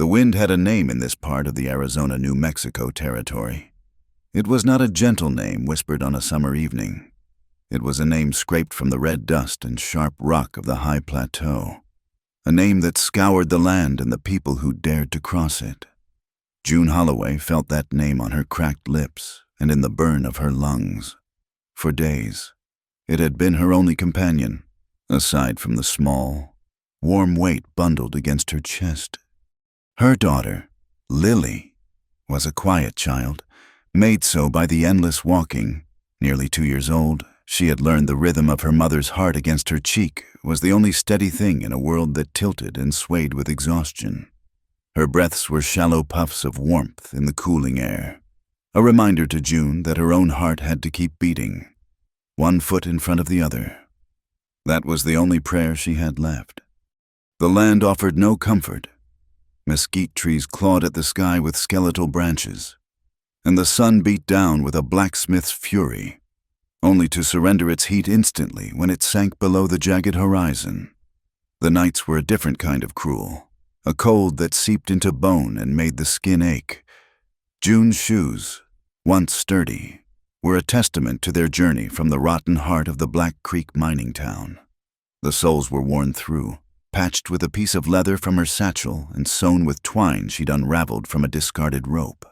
The wind had a name in this part of the Arizona-New Mexico territory. It was not a gentle name whispered on a summer evening. It was a name scraped from the red dust and sharp rock of the high plateau. A name that scoured the land and the people who dared to cross it. June Holloway felt that name on her cracked lips and in the burn of her lungs. For days, it had been her only companion, aside from the small, warm weight bundled against her chest. Her daughter, Lily, was a quiet child, made so by the endless walking. Nearly 2 years old, she had learned the rhythm of her mother's heart against her cheek was the only steady thing in a world that tilted and swayed with exhaustion. Her breaths were shallow puffs of warmth in the cooling air, a reminder to June that her own heart had to keep beating, one foot in front of the other. That was the only prayer she had left. The land offered no comfort. Mesquite trees clawed at the sky with skeletal branches, and the sun beat down with a blacksmith's fury, only to surrender its heat instantly when it sank below the jagged horizon. The nights were a different kind of cruel, a cold that seeped into bone and made the skin ache. June's shoes, once sturdy, were a testament to their journey from the rotten heart of the Black Creek mining town. The soles were worn through, patched with a piece of leather from her satchel and sewn with twine she'd unraveled from a discarded rope.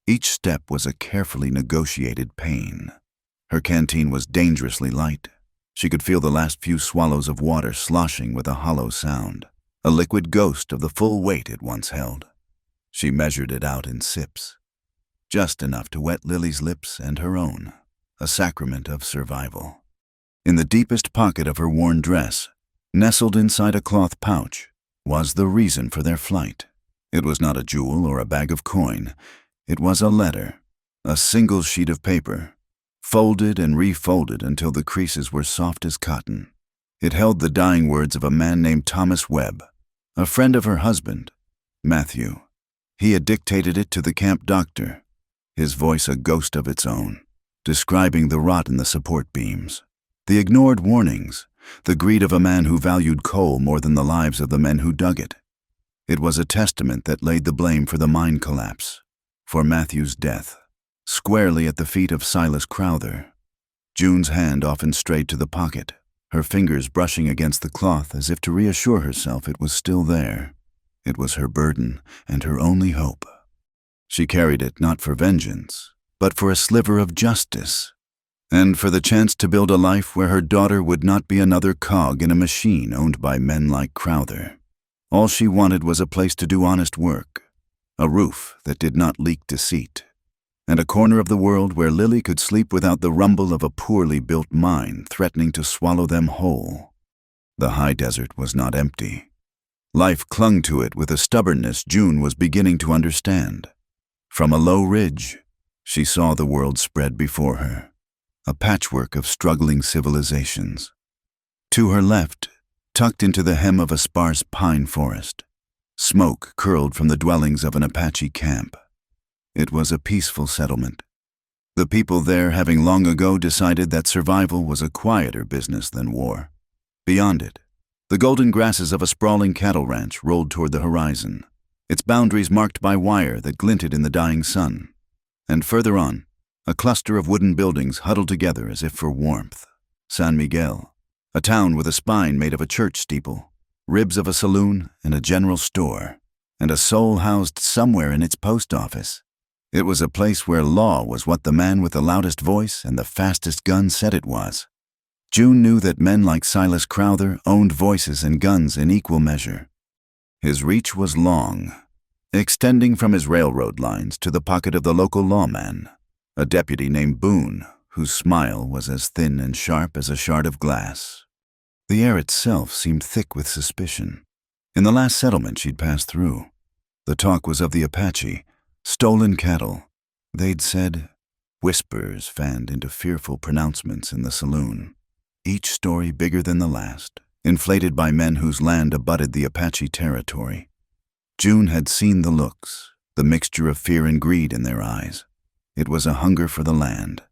Each step was a carefully negotiated pain. Her canteen was dangerously light. She could feel the last few swallows of water sloshing with a hollow sound, a liquid ghost of the full weight it once held. She measured it out in sips, just enough to wet Lily's lips and her own, a sacrament of survival. In the deepest pocket of her worn dress, nestled inside a cloth pouch, was the reason for their flight. It was not a jewel or a bag of coin. It was a letter, a single sheet of paper, folded and refolded until the creases were soft as cotton. It held the dying words of a man named Thomas Webb, a friend of her husband, Matthew. He had dictated it to the camp doctor, his voice a ghost of its own, describing the rot in the support beams, the ignored warnings, the greed of a man who valued coal more than the lives of the men who dug it. It was a testament that laid the blame for the mine collapse, for Matthew's death, squarely at the feet of Silas Crowther. June's hand often strayed to the pocket, her fingers brushing against the cloth as if to reassure herself it was still there. It was her burden and her only hope. She carried it not for vengeance, but for a sliver of justice, and for the chance to build a life where her daughter would not be another cog in a machine owned by men like Crowther. All she wanted was a place to do honest work, a roof that did not leak deceit, and a corner of the world where Lily could sleep without the rumble of a poorly built mine threatening to swallow them whole. The high desert was not empty. Life clung to it with a stubbornness June was beginning to understand. From a low ridge, she saw the world spread before her, a patchwork of struggling civilizations. To her left, tucked into the hem of a sparse pine forest, smoke curled from the dwellings of an Apache camp. It was a peaceful settlement, the people there having long ago decided that survival was a quieter business than war. Beyond it, the golden grasses of a sprawling cattle ranch rolled toward the horizon, its boundaries marked by wire that glinted in the dying sun. And further on, a cluster of wooden buildings huddled together as if for warmth. San Miguel, a town with a spine made of a church steeple, ribs of a saloon and a general store, and a soul housed somewhere in its post office. It was a place where law was what the man with the loudest voice and the fastest gun said it was. June knew that men like Silas Crowther owned voices and guns in equal measure. His reach was long, extending from his railroad lines to the pocket of the local lawman, a deputy named Boone, whose smile was as thin and sharp as a shard of glass. The air itself seemed thick with suspicion. In the last settlement she'd passed through, the talk was of the Apache, stolen cattle. They'd said, whispers fanned into fearful pronouncements in the saloon, each story bigger than the last, inflated by men whose land abutted the Apache territory. June had seen the looks, the mixture of fear and greed in their eyes. It was a hunger for the land,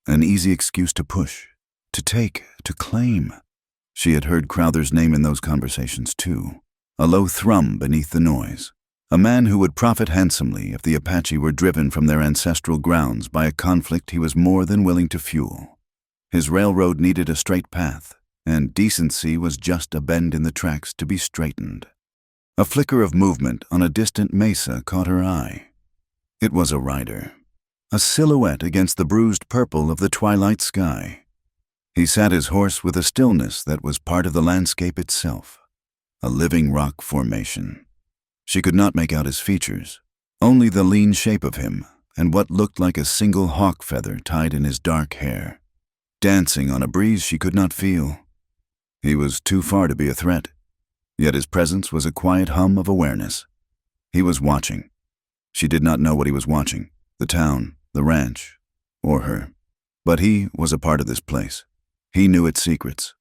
an easy excuse to push, to take, to claim. She had heard Crowther's name in those conversations too, a low thrum beneath the noise. A man who would profit handsomely if the Apache were driven from their ancestral grounds by a conflict he was more than willing to fuel. His railroad needed a straight path, and decency was just a bend in the tracks to be straightened. A flicker of movement on a distant mesa caught her eye. It was a rider, a silhouette against the bruised purple of the twilight sky. He sat his horse with a stillness that was part of the landscape itself, a living rock formation. She could not make out his features, only the lean shape of him and what looked like a single hawk feather tied in his dark hair, dancing on a breeze she could not feel. He was too far to be a threat, yet his presence was a quiet hum of awareness. He was watching. She did not know what he was watching, the town, the ranch, or her. But he was a part of this place. He knew its secrets.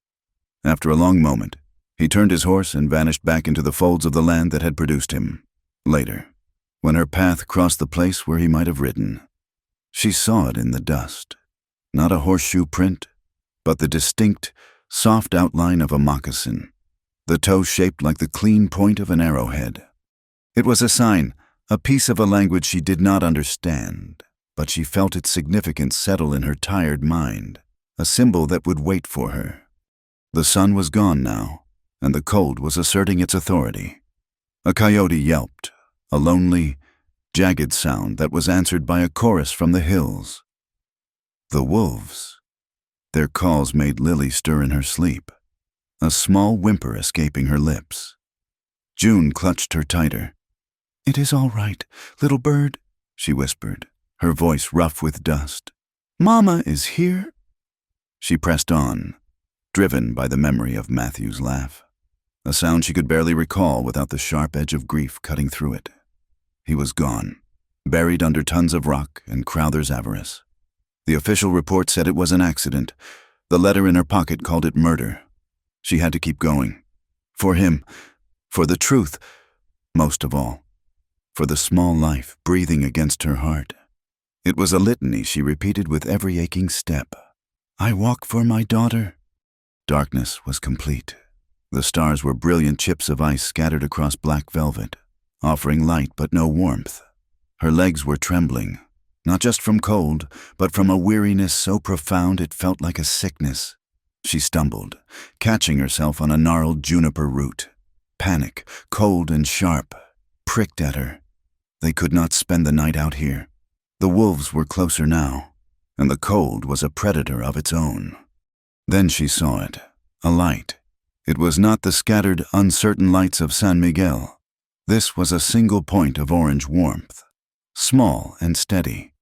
After a long moment, he turned his horse and vanished back into the folds of the land that had produced him. Later, when her path crossed the place where he might have ridden, she saw it in the dust. Not a horseshoe print, but the distinct, soft outline of a moccasin, the toe shaped like the clean point of an arrowhead. It was a sign, a piece of a language she did not understand, but she felt its significance settle in her tired mind, a symbol that would wait for her. The sun was gone now, and the cold was asserting its authority. A coyote yelped, a lonely, jagged sound that was answered by a chorus from the hills. The wolves. Their calls made Lily stir in her sleep, a small whimper escaping her lips. June clutched her tighter. "It is all right, little bird," she whispered, her voice rough with dust. "Mama is here." She pressed on, driven by the memory of Matthew's laugh, a sound she could barely recall without the sharp edge of grief cutting through it. He was gone, buried under tons of rock and Crowther's avarice. The official report said it was an accident. The letter in her pocket called it murder. She had to keep going. For him, for the truth, most of all, for the small life breathing against her heart. It was a litany she repeated with every aching step. "I walk for my daughter." Darkness was complete. The stars were brilliant chips of ice scattered across black velvet, offering light but no warmth. Her legs were trembling, not just from cold, but from a weariness so profound it felt like a sickness. She stumbled, catching herself on a gnarled juniper root. Panic, cold and sharp, pricked at her. They could not spend the night out here. The wolves were closer now, and the cold was a predator of its own. Then she saw it, a light. It was not the scattered, uncertain lights of San Miguel. This was a single point of orange warmth, small and steady,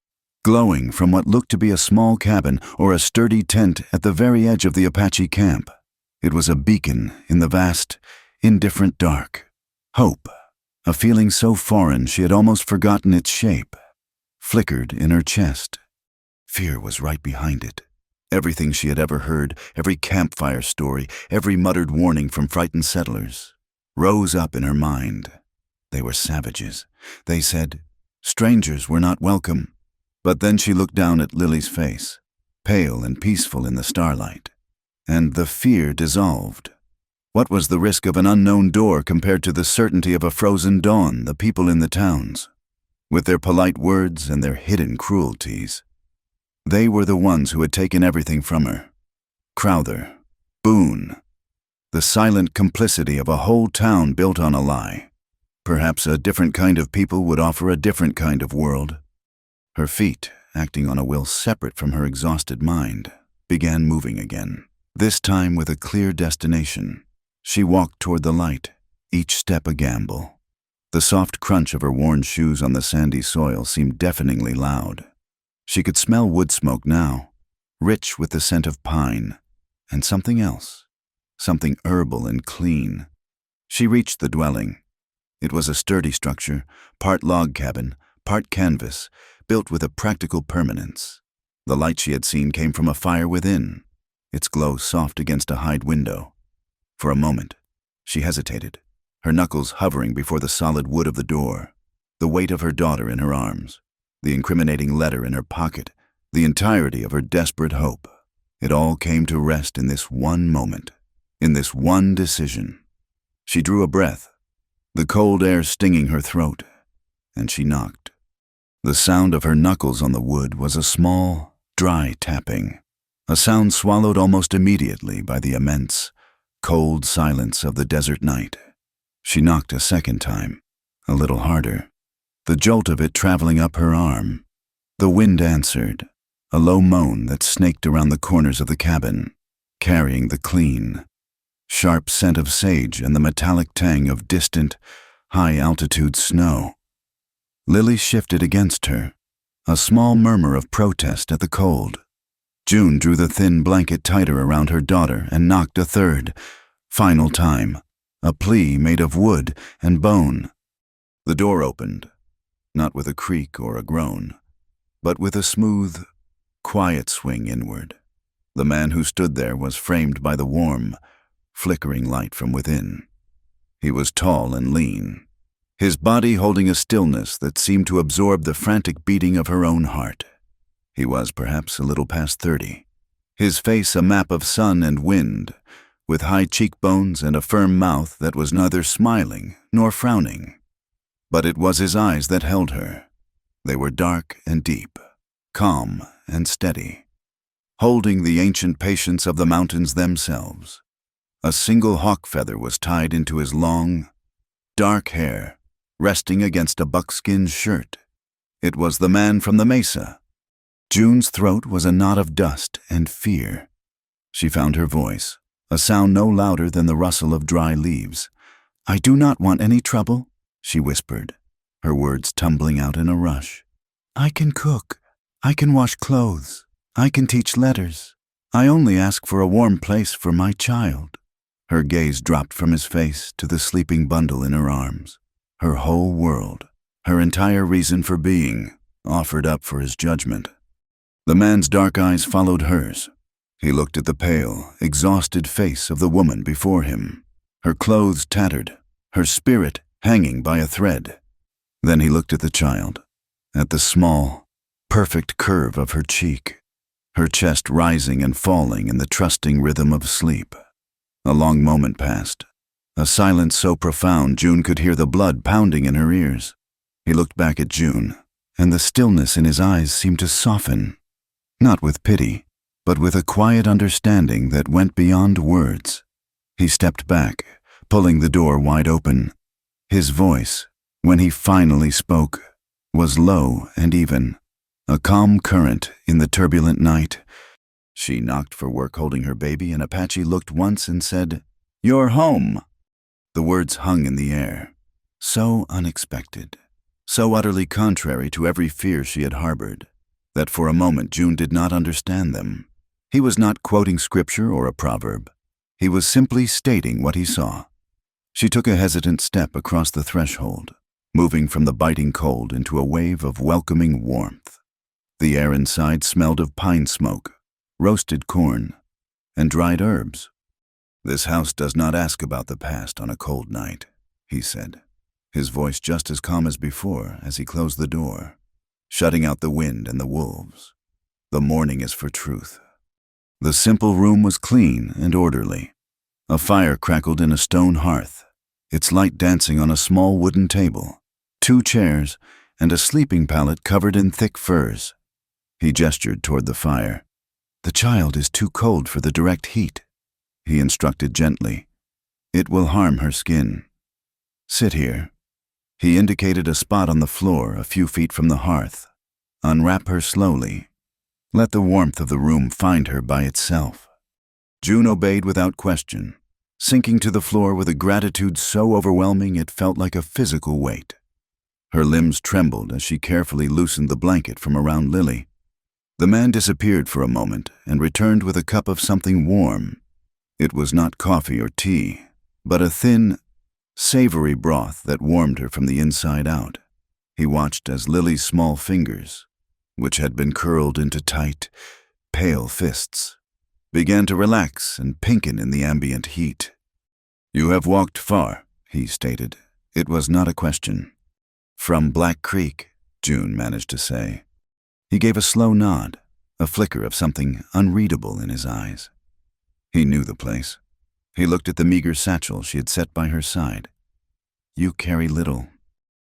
glowing from what looked to be a small cabin or a sturdy tent at the very edge of the Apache camp. It was a beacon in the vast, indifferent dark. Hope, a feeling so foreign she had almost forgotten its shape, flickered in her chest. Fear was right behind it. Everything she had ever heard, every campfire story, every muttered warning from frightened settlers, rose up in her mind. They were savages. They said strangers were not welcome. But then she looked down at Lily's face, pale and peaceful in the starlight, and the fear dissolved. What was the risk of an unknown door compared to the certainty of a frozen dawn, the people in the towns, with their polite words and their hidden cruelties? They were the ones who had taken everything from her. Crowther, Boone, the silent complicity of a whole town built on a lie. Perhaps a different kind of people would offer a different kind of world. Her feet, acting on a will separate from her exhausted mind, began moving again, this time with a clear destination. She walked toward the light, each step a gamble. The soft crunch of her worn shoes on the sandy soil seemed deafeningly loud. She could smell wood smoke now, rich with the scent of pine, and something else, something herbal and clean. She reached the dwelling. It was a sturdy structure, part log cabin, part canvas, built with a practical permanence. The light she had seen came from a fire within, its glow soft against a hide window. For a moment, she hesitated, her knuckles hovering before the solid wood of the door, the weight of her daughter in her arms, the incriminating letter in her pocket, the entirety of her desperate hope. It all came to rest in this one moment, in this one decision. She drew a breath, the cold air stinging her throat, and she knocked. The sound of her knuckles on the wood was a small, dry tapping, a sound swallowed almost immediately by the immense, cold silence of the desert night. She knocked a second time, a little harder, the jolt of it traveling up her arm. The wind answered, a low moan that snaked around the corners of the cabin, carrying the clean, sharp scent of sage and the metallic tang of distant, high-altitude snow. Lily shifted against her, a small murmur of protest at the cold. June drew the thin blanket tighter around her daughter and knocked a third, final time, a plea made of wood and bone. The door opened, not with a creak or a groan, but with a smooth, quiet swing inward. The man who stood there was framed by the warm, flickering light from within. He was tall and lean, his body holding a stillness that seemed to absorb the frantic beating of her own heart. He was perhaps a little past 30, his face a map of sun and wind, with high cheekbones and a firm mouth that was neither smiling nor frowning. But it was his eyes that held her. They were dark and deep, calm and steady, holding the ancient patience of the mountains themselves. A single hawk feather was tied into his long, dark hair, resting against a buckskin shirt. It was the man from the mesa. June's throat was a knot of dust and fear. She found her voice, a sound no louder than the rustle of dry leaves. "I do not want any trouble," she whispered, her words tumbling out in a rush. "I can cook. I can wash clothes. I can teach letters. I only ask for a warm place for my child." Her gaze dropped from his face to the sleeping bundle in her arms. Her whole world, her entire reason for being, offered up for his judgment. The man's dark eyes followed hers. He looked at the pale, exhausted face of the woman before him, her clothes tattered, her spirit hanging by a thread. Then he looked at the child, at the small, perfect curve of her cheek, her chest rising and falling in the trusting rhythm of sleep. A long moment passed, a silence so profound June could hear the blood pounding in her ears. He looked back at June, and the stillness in his eyes seemed to soften, not with pity, but with a quiet understanding that went beyond words. He stepped back, pulling the door wide open. His voice, when he finally spoke, was low and even, a calm current in the turbulent night. She knocked for work holding her baby, and Apache looked once and said, "You're home." The words hung in the air, so unexpected, so utterly contrary to every fear she had harbored, that for a moment June did not understand them. He was not quoting scripture or a proverb. He was simply stating what he saw. She took a hesitant step across the threshold, moving from the biting cold into a wave of welcoming warmth. The air inside smelled of pine smoke, roasted corn, and dried herbs. "This house does not ask about the past on a cold night," he said, his voice just as calm as before as he closed the door, shutting out the wind and the wolves. "The morning is for truth." The simple room was clean and orderly. A fire crackled in a stone hearth, its light dancing on a small wooden table, 2 chairs, and a sleeping pallet covered in thick furs. He gestured toward the fire. "The child is too cold for the direct heat," he instructed gently. "It will harm her skin. Sit here." He indicated a spot on the floor a few feet from the hearth. "Unwrap her slowly. Let the warmth of the room find her by itself." June obeyed without question, sinking to the floor with a gratitude so overwhelming it felt like a physical weight. Her limbs trembled as she carefully loosened the blanket from around Lily. The man disappeared for a moment and returned with a cup of something warm. It was not coffee or tea, but a thin, savory broth that warmed her from the inside out. He watched as Lily's small fingers, which had been curled into tight, pale fists, began to relax and pinken in the ambient heat. "You have walked far," he stated. It was not a question. "From Black Creek," June managed to say. He gave a slow nod, a flicker of something unreadable in his eyes. He knew the place. He looked at the meager satchel she had set by her side. You carry little."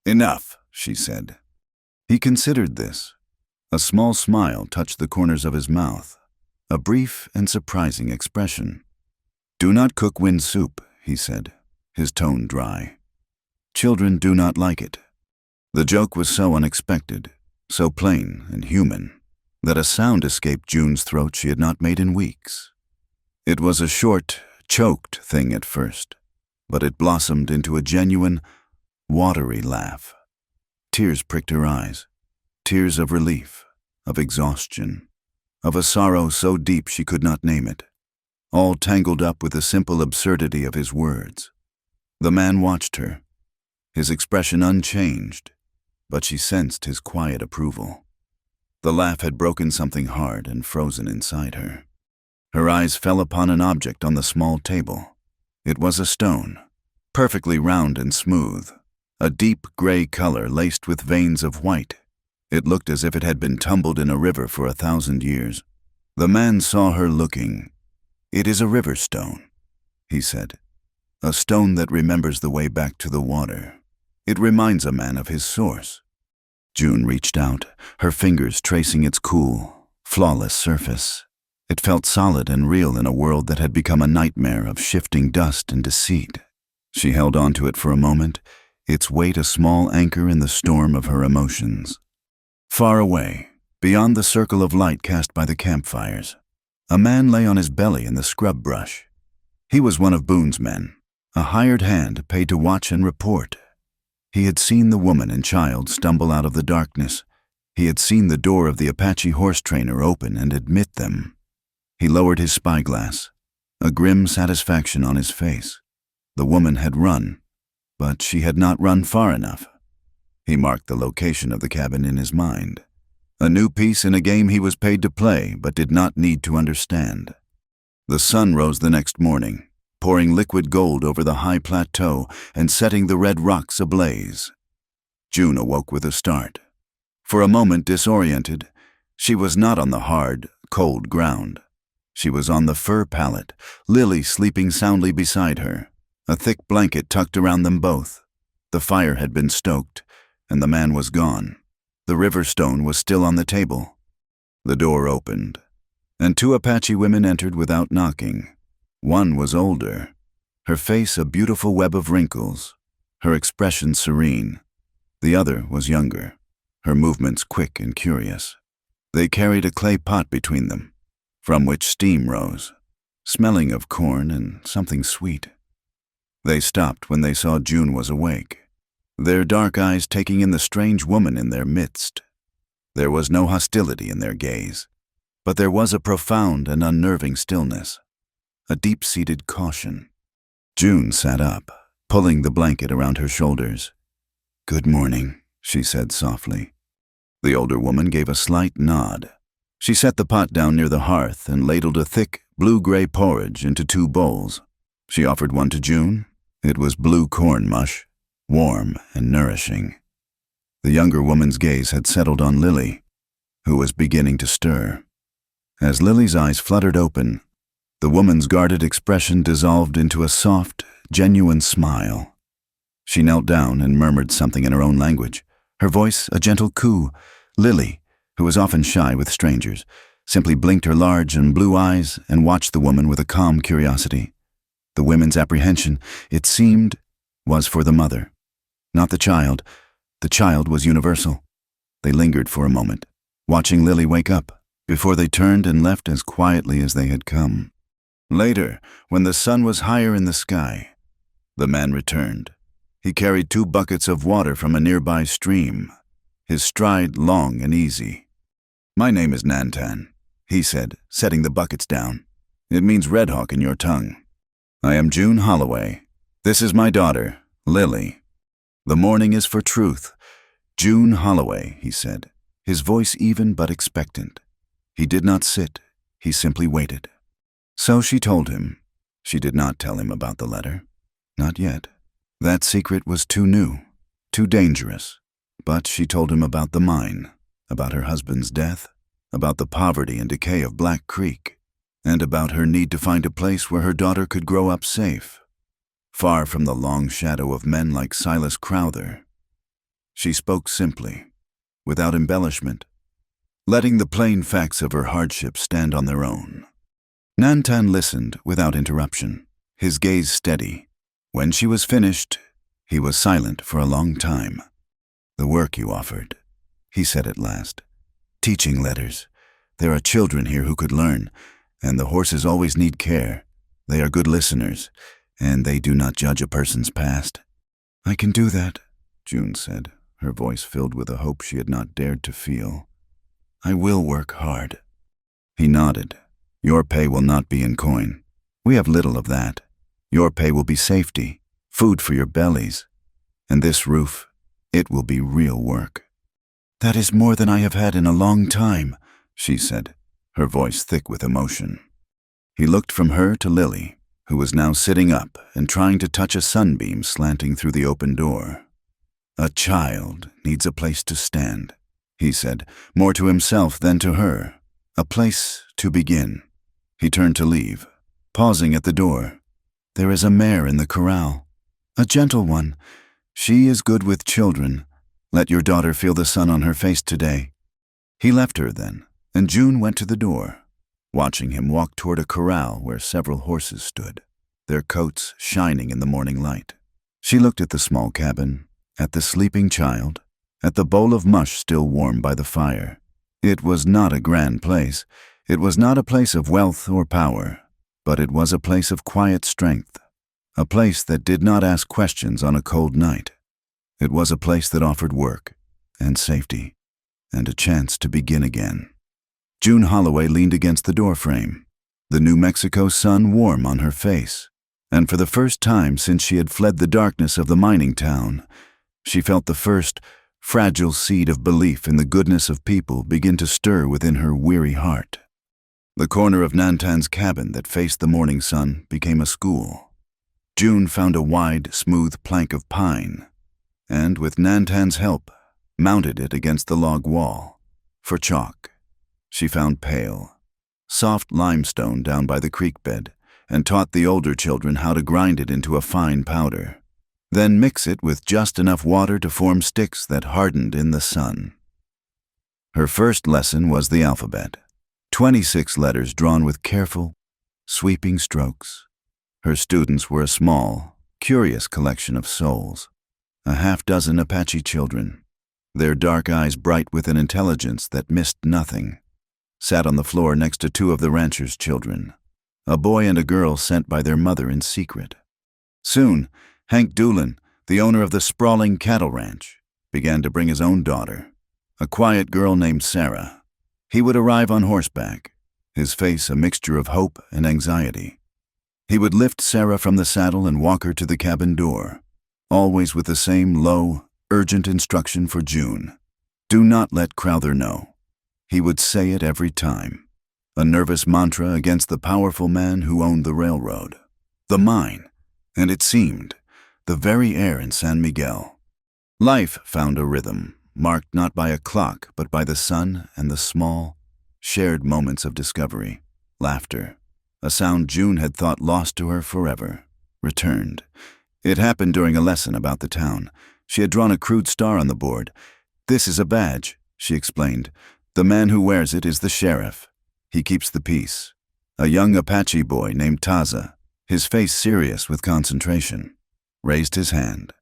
"Enough," she said. He considered this. A small smile touched the corners of his mouth, a brief and surprising expression. "Do not cook wind soup," he said, his tone dry. "Children do not like it." The joke was so unexpected, so plain and human, that a sound escaped June's throat she had not made in weeks. It was a short, choked thing at first, but it blossomed into a genuine, watery laugh. Tears pricked her eyes, tears of relief, of exhaustion, of a sorrow so deep she could not name it, all tangled up with the simple absurdity of his words. The man watched her, his expression unchanged, but she sensed his quiet approval. The laugh had broken something hard and frozen inside her. Her eyes fell upon an object on the small table. It was a stone, perfectly round and smooth, a deep gray color laced with veins of white. It looked as if it had been tumbled in a river for 1,000 years. The man saw her looking. "It is a river stone," he said. "A stone that remembers the way back to the water. It reminds a man of his source." June reached out, her fingers tracing its cool, flawless surface. It felt solid and real in a world that had become a nightmare of shifting dust and deceit. She held on to it for a moment, its weight a small anchor in the storm of her emotions. Far away, beyond the circle of light cast by the campfires, a man lay on his belly in the scrub brush. He was one of Boone's men, a hired hand paid to watch and report. He had seen the woman and child stumble out of the darkness. He had seen the door of the Apache horse trainer open and admit them. He lowered his spyglass, a grim satisfaction on his face. The woman had run, but she had not run far enough. He marked the location of the cabin in his mind. A new piece in a game he was paid to play but did not need to understand. The sun rose the next morning, pouring liquid gold over the high plateau and setting the red rocks ablaze. June awoke with a start. For a moment disoriented, she was not on the hard, cold ground. She was on the fur pallet, Lily sleeping soundly beside her, a thick blanket tucked around them both. The fire had been stoked, and the man was gone. The river stone was still on the table. The door opened, and 2 Apache women entered without knocking. One was older, her face a beautiful web of wrinkles, her expression serene. The other was younger, her movements quick and curious. They carried a clay pot between them, from which steam rose, smelling of corn and something sweet. They stopped when they saw June was awake, their dark eyes taking in the strange woman in their midst. There was no hostility in their gaze, but there was a profound and unnerving stillness, a deep-seated caution. June sat up, pulling the blanket around her shoulders. "Good morning," she said softly. The older woman gave a slight nod. She set the pot down near the hearth and ladled a thick, blue-gray porridge into 2 bowls. She offered one to June. It was blue corn mush, warm and nourishing. The younger woman's gaze had settled on Lily, who was beginning to stir. As Lily's eyes fluttered open, the woman's guarded expression dissolved into a soft, genuine smile. She knelt down and murmured something in her own language, her voice a gentle coo. Lily, who was often shy with strangers, simply blinked her large and blue eyes and watched the woman with a calm curiosity. The women's apprehension, it seemed, was for the mother, not the child. The child was universal. They lingered for a moment, watching Lily wake up, before they turned and left as quietly as they had come. Later, when the sun was higher in the sky, the man returned. He carried 2 buckets of water from a nearby stream, his stride long and easy. "My name is Nantan," he said, setting the buckets down. "It means Red Hawk in your tongue. I am June Holloway. This is my daughter, Lily. The morning is for truth. June Holloway," he said, his voice even but expectant. He did not sit, he simply waited. So she told him. She did not tell him about the letter. Not yet. That secret was too new, too dangerous. But she told him about the mine, about her husband's death, about the poverty and decay of Black Creek, and about her need to find a place where her daughter could grow up safe. far from the long shadow of men like Silas Crowther. She spoke simply, without embellishment, letting the plain facts of her hardship stand on their own. Nantan listened without interruption, his gaze steady. When she was finished, he was silent for a long time. "The work you offered," he said at last. "Teaching letters. There are children here who could learn, and the horses always need care. They are good listeners, and they do not judge a person's past." "I can do that," June said, her voice filled with a hope she had not dared to feel. "I will work hard." He nodded. "Your pay will not be in coin. We have little of that. Your pay will be safety, food for your bellies. And this roof, it will be real work." "That is more than I have had in a long time," she said, her voice thick with emotion. He looked from her to Lily, who was now sitting up and trying to touch a sunbeam slanting through the open door. "A child needs a place to stand," he said, more to himself than to her. "A place to begin." He turned to leave, pausing at the door. "There is a mare in the corral. A gentle one. She is good with children. Let your daughter feel the sun on her face today." He left her then, and June went to the door, watching him walk toward a corral where several horses stood, their coats shining in the morning light. She looked at the small cabin, at the sleeping child, at the bowl of mush still warm by the fire. It was not a grand place. It was not a place of wealth or power, but it was a place of quiet strength, a place that did not ask questions on a cold night. It was a place that offered work and safety and a chance to begin again. June Holloway leaned against the doorframe, the New Mexico sun warm on her face, and for the first time since she had fled the darkness of the mining town, she felt the first fragile seed of belief in the goodness of people begin to stir within her weary heart. The corner of Nantan's cabin that faced the morning sun became a school. June found a wide, smooth plank of pine, and with Nantan's help, mounted it against the log wall. For chalk, she found pale, soft limestone down by the creek bed, and taught the older children how to grind it into a fine powder. Then mix it with just enough water to form sticks that hardened in the sun. Her first lesson was the alphabet, 26 letters drawn with careful, sweeping strokes. Her students were a small, curious collection of souls, a half-dozen Apache children, their dark eyes bright with an intelligence that missed nothing, sat on the floor next to two of the rancher's children, a boy and a girl sent by their mother in secret. Soon, Hank Doolin, the owner of the sprawling cattle ranch, began to bring his own daughter, a quiet girl named Sarah. He would arrive on horseback, his face a mixture of hope and anxiety. He would lift Sarah from the saddle and walk her to the cabin door, always with the same low, urgent instruction for June. "Do not let Crowther know." He would say it every time, a nervous mantra against the powerful man who owned the railroad, the mine, and it seemed, the very air in San Miguel. Life found a rhythm, marked not by a clock but by the sun and the small, shared moments of discovery. Laughter, a sound June had thought lost to her forever, returned. It happened during a lesson about the town. She had drawn a crude star on the board. "This is a badge," she explained. "The man who wears it is the sheriff. He keeps the peace." A young Apache boy named Taza, his face serious with concentration, raised his hand.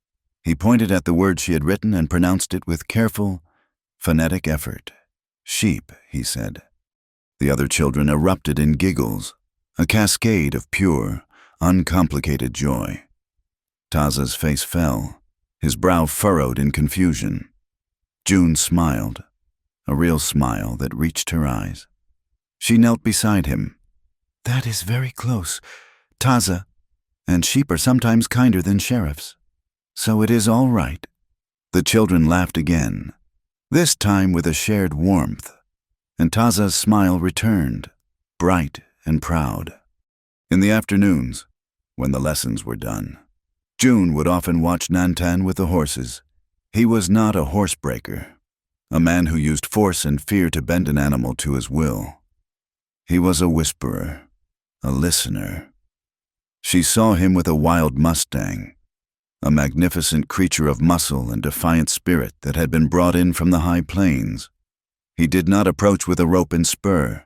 He pointed at the word she had written and pronounced it with careful, phonetic effort. "Sheep," he said. The other children erupted in giggles, a cascade of pure, uncomplicated joy. Taza's face fell, his brow furrowed in confusion. June smiled, a real smile that reached her eyes. She knelt beside him. "That is very close, Taza, and sheep are sometimes kinder than sheriffs. So it is all right." The children laughed again, this time with a shared warmth, and Taza's smile returned, bright and proud. In the afternoons, when the lessons were done, June would often watch Nantan with the horses. He was not a horsebreaker, a man who used force and fear to bend an animal to his will. He was a whisperer, a listener. She saw him with a wild mustang, a magnificent creature of muscle and defiant spirit that had been brought in from the high plains. He did not approach with a rope and spur.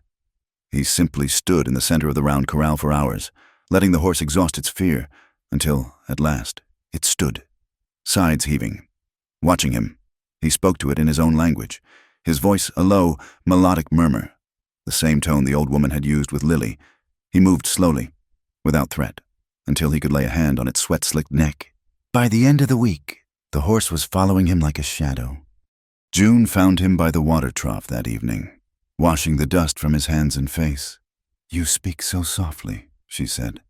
He simply stood in the center of the round corral for hours, letting the horse exhaust its fear, until, at last, it stood, sides heaving. Watching him, he spoke to it in his own language, his voice a low, melodic murmur, the same tone the old woman had used with Lily. He moved slowly, without threat, until he could lay a hand on its sweat-slicked neck. By the end of the week, the horse was following him like a shadow. June found him by the water trough that evening, washing the dust from his hands and face. "You speak so softly," she said,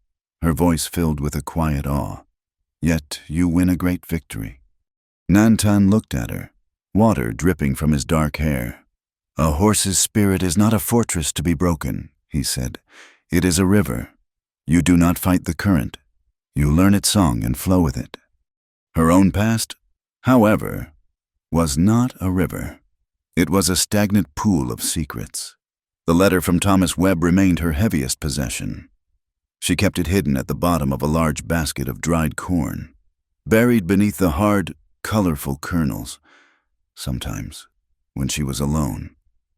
her voice filled with a quiet awe. "Yet you win a great victory." Nantan looked at her, water dripping from his dark hair. "A horse's spirit is not a fortress to be broken," he said. "It is a river. You do not fight the current. You learn its song and flow with it." Her own past, however, was not a river. It was a stagnant pool of secrets. The letter from Thomas Webb remained her heaviest possession. She kept it hidden at the bottom of a large basket of dried corn, buried beneath the hard, colorful kernels. Sometimes, when she was alone,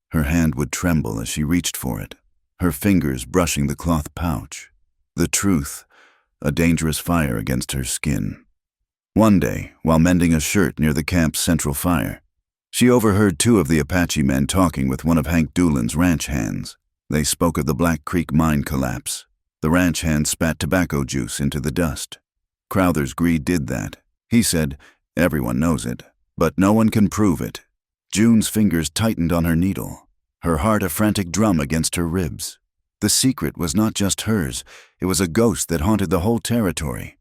her hand would tremble as she reached for it, her fingers brushing the cloth pouch. The truth, a dangerous fire against her skin. One day, while mending a shirt near the camp's central fire, she overheard two of the Apache men talking with one of Hank Doolin's ranch hands. They spoke of the Black Creek mine collapse. The ranch hand spat tobacco juice into the dust. Crowther's greed did that. He said, "Everyone knows it, but no one can prove it." June's fingers tightened on her needle, her heart a frantic drum against her ribs. The secret was not just hers, it was a ghost that haunted the whole territory.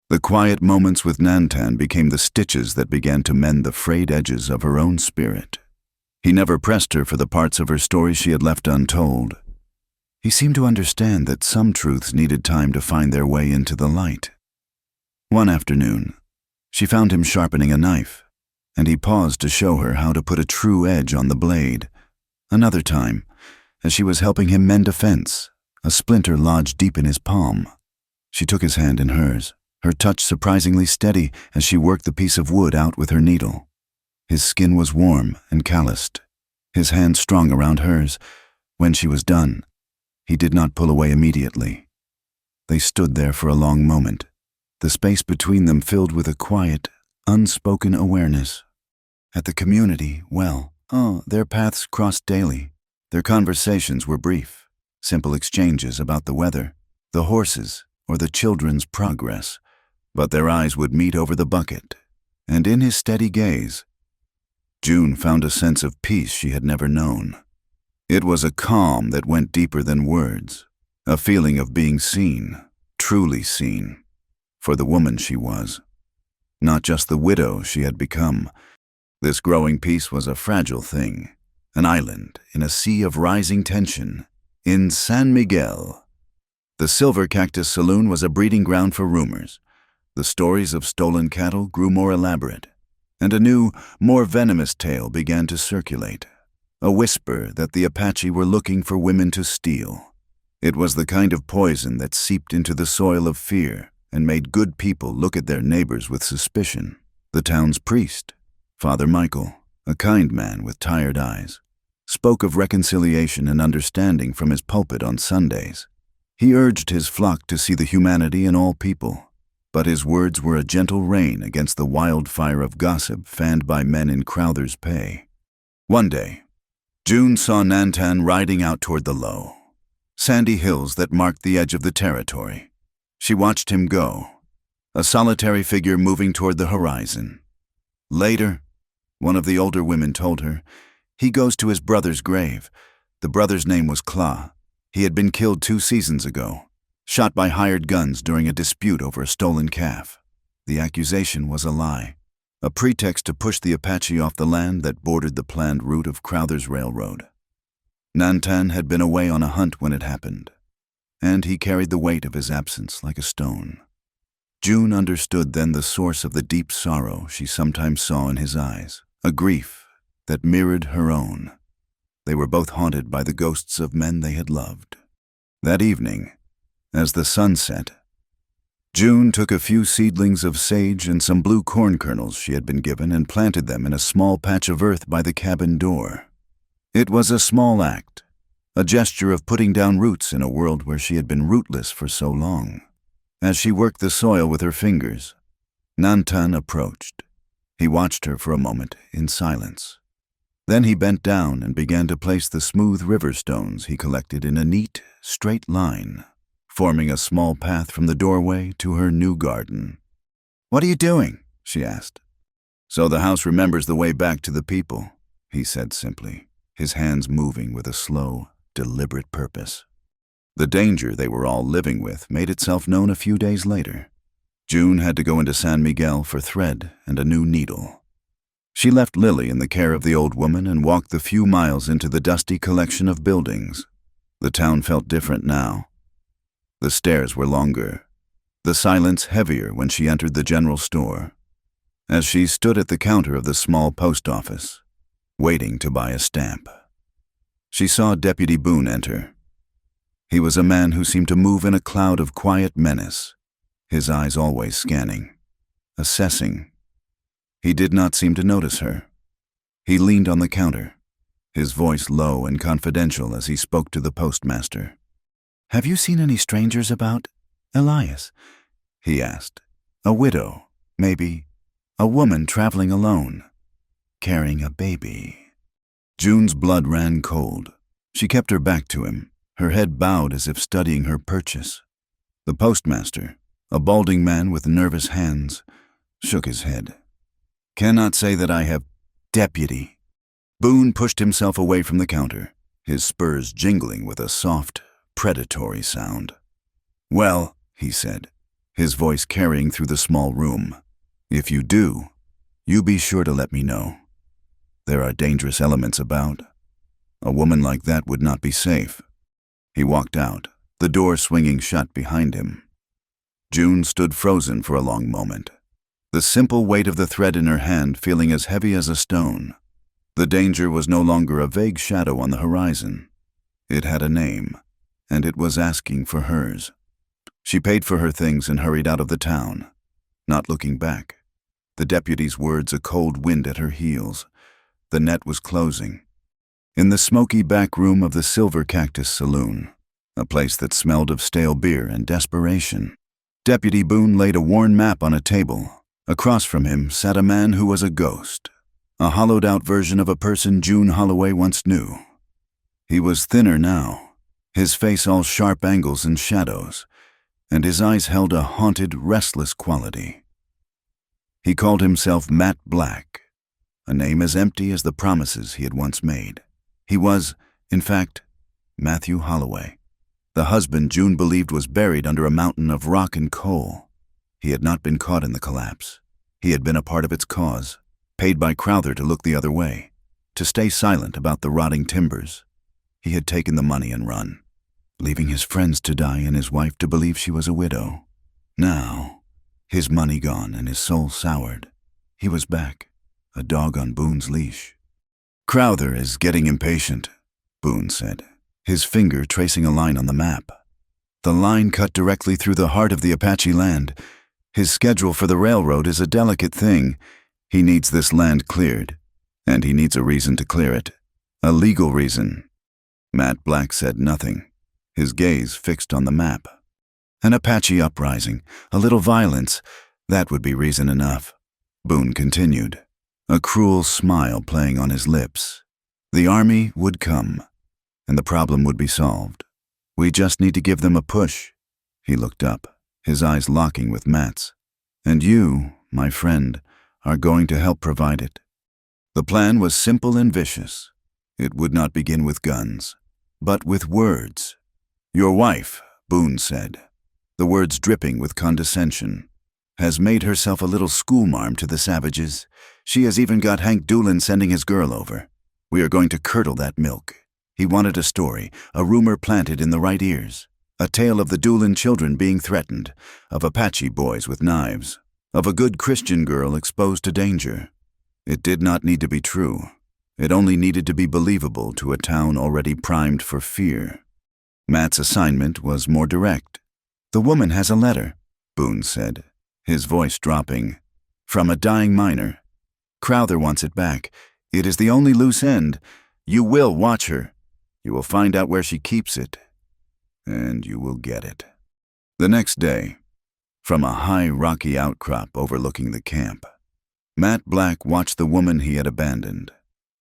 The quiet moments with Nantan became the stitches that began to mend the frayed edges of her own spirit. He never pressed her for the parts of her story she had left untold. He seemed to understand that some truths needed time to find their way into the light. One afternoon, she found him sharpening a knife, and he paused to show her how to put a true edge on the blade. Another time, as she was helping him mend a fence, a splinter lodged deep in his palm. She took his hand in hers, her touch surprisingly steady as she worked the piece of wood out with her needle. His skin was warm and calloused, his hand strong around hers. When she was done, he did not pull away immediately. They stood there for a long moment, the space between them filled with a quiet, unspoken awareness. At the community, well, their paths crossed daily. Their conversations were brief, simple exchanges about the weather, the horses, or the children's progress. But their eyes would meet over the bucket, and in his steady gaze, June found a sense of peace she had never known. It was a calm that went deeper than words, a feeling of being seen, truly seen, for the woman she was, not just the widow she had become. This growing peace was a fragile thing, an island in a sea of rising tension. In San Miguel, the Silver Cactus Saloon was a breeding ground for rumors. The stories of stolen cattle grew more elaborate, and a new, more venomous tale began to circulate. A whisper that the Apache were looking for women to steal. It was the kind of poison that seeped into the soil of fear and made good people look at their neighbors with suspicion. The town's priest, Father Michael, a kind man with tired eyes, spoke of reconciliation and understanding from his pulpit on Sundays. He urged his flock to see the humanity in all people, but his words were a gentle rain against the wildfire of gossip fanned by men in Crowther's pay. One day, June saw Nantan riding out toward the low, sandy hills that marked the edge of the territory. She watched him go, a solitary figure moving toward the horizon. Later, one of the older women told her, he goes to his brother's grave. The brother's name was Kla. He had been killed 2 seasons ago, shot by hired guns during a dispute over a stolen calf. The accusation was a lie, a pretext to push the Apache off the land that bordered the planned route of Crowther's railroad. Nantan had been away on a hunt when it happened, and he carried the weight of his absence like a stone. June understood then the source of the deep sorrow she sometimes saw in his eyes, a grief that mirrored her own. They were both haunted by the ghosts of men they had loved. That evening, as the sun set, June took a few seedlings of sage and some blue corn kernels she had been given and planted them in a small patch of earth by the cabin door. It was a small act, a gesture of putting down roots in a world where she had been rootless for so long. As she worked the soil with her fingers, Nantan approached. He watched her for a moment in silence. Then he bent down and began to place the smooth river stones he collected in a neat, straight line, forming a small path from the doorway to her new garden. "What are you doing?" she asked. "So the house remembers the way back to the people," he said simply, his hands moving with a slow, deliberate purpose. The danger they were all living with made itself known a few days later. June had to go into San Miguel for thread and a new needle. She left Lily in the care of the old woman and walked the few miles into the dusty collection of buildings. The town felt different now. The stairs were longer, the silence heavier when she entered the general store. As she stood at the counter of the small post office, waiting to buy a stamp, she saw Deputy Boone enter. He was a man who seemed to move in a cloud of quiet menace, his eyes always scanning, assessing. He did not seem to notice her. He leaned on the counter, his voice low and confidential as he spoke to the postmaster. "Have you seen any strangers about, Elias?" he asked. "A widow, maybe, a woman traveling alone, carrying a baby." June's blood ran cold. She kept her back to him, her head bowed as if studying her purchase. The postmaster, a balding man with nervous hands, shook his head. "Cannot say that I have..." "Deputy." Boone pushed himself away from the counter, his spurs jingling with a soft, predatory sound. "Well," he said, his voice carrying through the small room, "if you do, you be sure to let me know. There are dangerous elements about. A woman like that would not be safe." He walked out, the door swinging shut behind him. June stood frozen for a long moment, the simple weight of the thread in her hand feeling as heavy as a stone. The danger was no longer a vague shadow on the horizon. It had a name, and it was asking for hers. She paid for her things and hurried out of the town, not looking back. The deputy's words a cold wind at her heels. The net was closing. In the smoky back room of the Silver Cactus Saloon, a place that smelled of stale beer and desperation, Deputy Boone laid a worn map on a table. Across from him sat a man who was a ghost, a hollowed-out version of a person June Holloway once knew. He was thinner now, his face all sharp angles and shadows, and his eyes held a haunted, restless quality. He called himself Matt Black, a name as empty as the promises he had once made. He was, in fact, Matthew Holloway, the husband June believed was buried under a mountain of rock and coal. He had not been caught in the collapse. He had been a part of its cause, paid by Crowther to look the other way, to stay silent about the rotting timbers. He had taken the money and run, leaving his friends to die and his wife to believe she was a widow. Now, his money gone and his soul soured, he was back, a dog on Boone's leash. "Crowther is getting impatient," Boone said, his finger tracing a line on the map. The line cut directly through the heart of the Apache land. His schedule for the railroad is a delicate thing. He needs this land cleared, and he needs a reason to clear it, a legal reason. Matt Black said nothing, his gaze fixed on the map. An Apache uprising, a little violence, that would be reason enough. Boone continued, a cruel smile playing on his lips. The army would come, and the problem would be solved. We just need to give them a push. He looked up, his eyes locking with Matt's. And you, my friend, are going to help provide it. The plan was simple and vicious. It would not begin with guns, but with words. Your wife, Boone said, the words dripping with condescension, has made herself a little schoolmarm to the savages. She has even got Hank Doolin sending his girl over. We are going to curdle that milk. He wanted a story, a rumor planted in the right ears, a tale of the Doolin children being threatened, of Apache boys with knives, of a good Christian girl exposed to danger. It did not need to be true. It only needed to be believable to a town already primed for fear. Matt's assignment was more direct. The woman has a letter. Boone said, his voice dropping. From a dying miner. Crowther wants it back. It is the only loose end. You will watch her. You will find out where she keeps it. And you will get it. The next day, from a high rocky outcrop overlooking the camp, Matt Black watched the woman he had abandoned.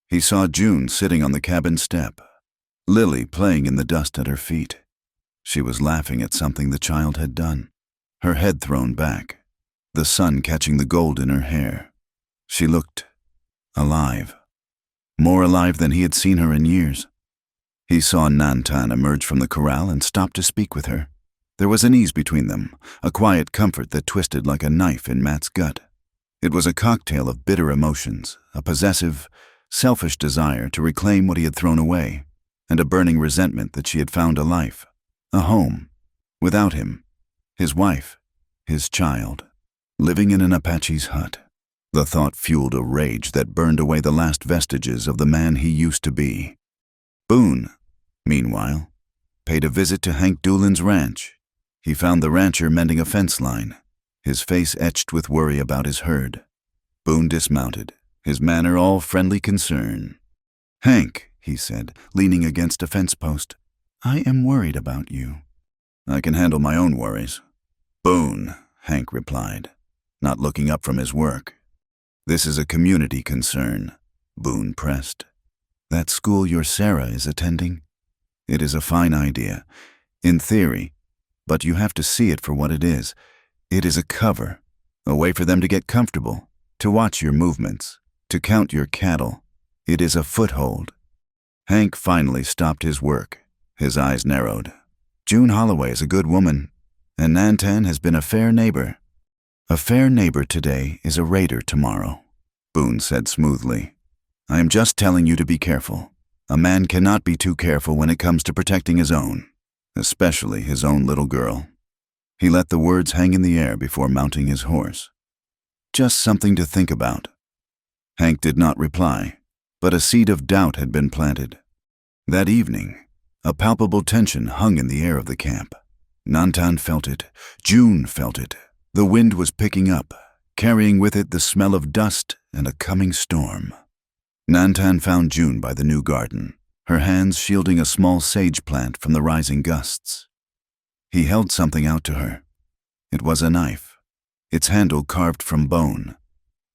He saw June sitting on the cabin step, Lily playing in the dust at her feet. She was laughing at something the child had done, her head thrown back, the sun catching the gold in her hair. She looked alive, more alive than he had seen her in years. He saw Nantan emerge from the corral and stop to speak with her. There was an ease between them, a quiet comfort that twisted like a knife in Matt's gut. It was a cocktail of bitter emotions, a possessive, selfish desire to reclaim what he had thrown away, and a burning resentment that she had found a life, a home, without him, his wife, his child, living in an Apache's hut. The thought fueled a rage that burned away the last vestiges of the man he used to be. Boone, meanwhile, paid a visit to Hank Doolin's ranch. He found the rancher mending a fence line, his face etched with worry about his herd. Boone dismounted, his manner all friendly concern. "Hank," he said, leaning against a fence post, "I am worried about you." "I can handle my own worries." "Boone," Hank replied, not looking up from his work. "This is a community concern," Boone pressed. "That school your Sarah is attending? It is a fine idea, in theory, but you have to see it for what it is. It is a cover, a way for them to get comfortable, to watch your movements, to count your cattle. It is a foothold." Hank finally stopped his work. His eyes narrowed. "June Holloway is a good woman, and Nantan has been a fair neighbor." "A fair neighbor today is a raider tomorrow," Boone said smoothly. "I am just telling you to be careful. A man cannot be too careful when it comes to protecting his own, especially his own little girl." He let the words hang in the air before mounting his horse. "Just something to think about." Hank did not reply, but a seed of doubt had been planted. That evening, a palpable tension hung in the air of the camp. Nantan felt it. June felt it. The wind was picking up, carrying with it the smell of dust and a coming storm. Nantan found June by the new garden, her hands shielding a small sage plant from the rising gusts. He held something out to her. It was a knife, its handle carved from bone,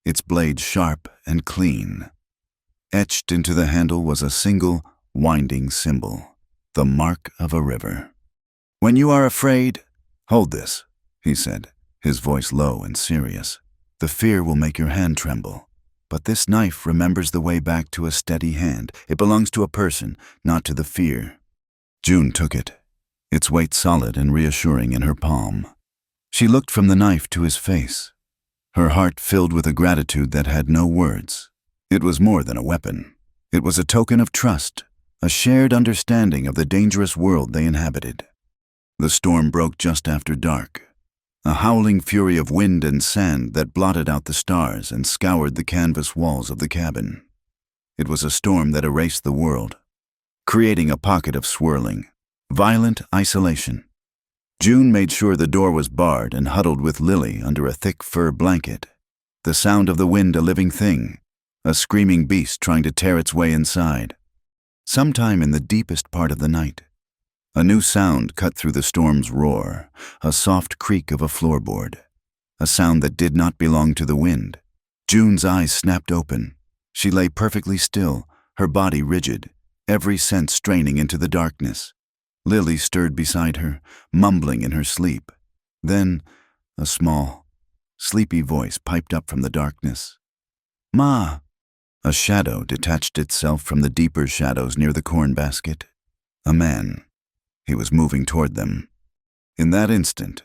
its blade sharp and clean. Etched into the handle was a single, winding symbol, the mark of a river. "When you are afraid, hold this," he said, his voice low and serious. "The fear will make your hand tremble, but this knife remembers the way back to a steady hand. It belongs to a person, not to the fear." June took it, its weight solid and reassuring in her palm. She looked from the knife to his face, her heart filled with a gratitude that had no words. It was more than a weapon. It was a token of trust, a shared understanding of the dangerous world they inhabited. The storm broke just after dark, a howling fury of wind and sand that blotted out the stars and scoured the canvas walls of the cabin. It was a storm that erased the world, creating a pocket of swirling, violent isolation. June made sure the door was barred and huddled with Lily under a thick fur blanket, the sound of the wind a living thing, a screaming beast trying to tear its way inside. Sometime in the deepest part of the night, a new sound cut through the storm's roar, a soft creak of a floorboard, a sound that did not belong to the wind. June's eyes snapped open. She lay perfectly still, her body rigid, every sense straining into the darkness. Lily stirred beside her, mumbling in her sleep. Then, a small, sleepy voice piped up from the darkness. "Ma!" A shadow detached itself from the deeper shadows near the corn basket. A man. He was moving toward them. In that instant,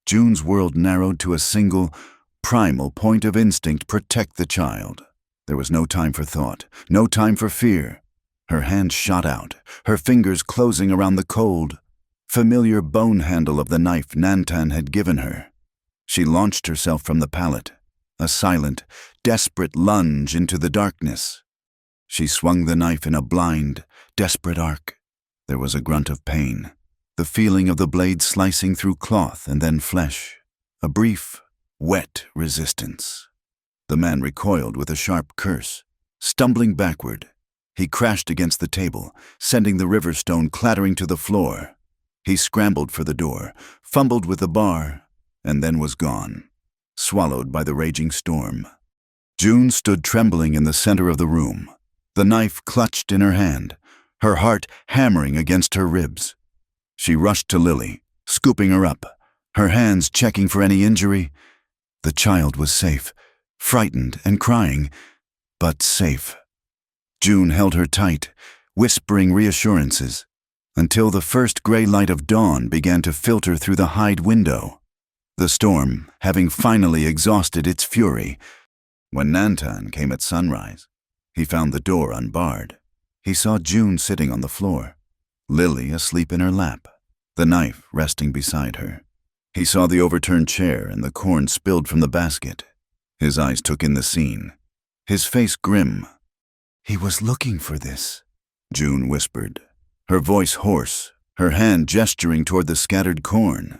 June's world narrowed to a single, primal point of instinct: protect the child. There was no time for thought, no time for fear. Her hand shot out, her fingers closing around the cold, familiar bone handle of the knife Nantan had given her. She launched herself from the pallet, a silent, desperate lunge into the darkness. She swung the knife in a blind, desperate arc. There was a grunt of pain, the feeling of the blade slicing through cloth and then flesh, a brief, wet resistance. The man recoiled with a sharp curse. Stumbling backward, he crashed against the table, sending the river stone clattering to the floor. He scrambled for the door, fumbled with the bar, and then was gone, swallowed by the raging storm. June stood trembling in the center of the room, the knife clutched in her hand, her heart hammering against her ribs. She rushed to Lily, scooping her up, her hands checking for any injury. The child was safe, frightened and crying, but safe. June held her tight, whispering reassurances, until the first gray light of dawn began to filter through the hide window, the storm having finally exhausted its fury. When Nantan came at sunrise, he found the door unbarred. He saw June sitting on the floor, Lily asleep in her lap, the knife resting beside her. He saw the overturned chair and the corn spilled from the basket. His eyes took in the scene, his face grim. "He was looking for this," June whispered, her voice hoarse, her hand gesturing toward the scattered corn.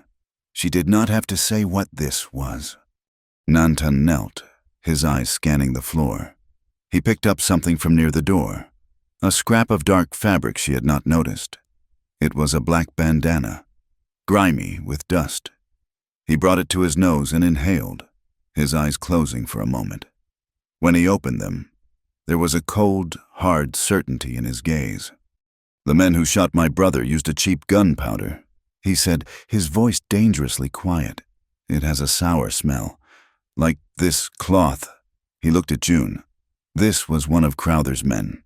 She did not have to say what this was. Nantan knelt, his eyes scanning the floor. He picked up something from near the door, a scrap of dark fabric she had not noticed. It was a black bandana, grimy with dust. He brought it to his nose and inhaled, his eyes closing for a moment. When he opened them, there was a cold, hard certainty in his gaze. "The men who shot my brother used a cheap gunpowder," he said, his voice dangerously quiet. "It has a sour smell, like this cloth." He looked at June. This was one of Crowther's men.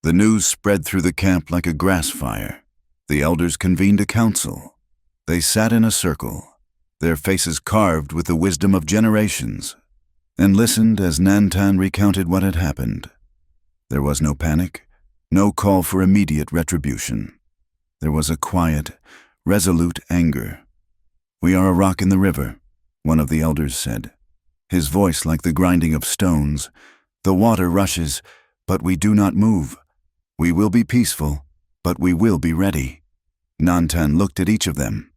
The news spread through the camp like a grass fire. The elders convened a council. They sat in a circle, their faces carved with the wisdom of generations, and listened as Nantan recounted what had happened. There was no panic, no call for immediate retribution. There was a quiet, resolute anger. "We are a rock in the river," one of the elders said, his voice like the grinding of stones. "The water rushes, but we do not move. We will be peaceful, but we will be ready." Nantan looked at each of them.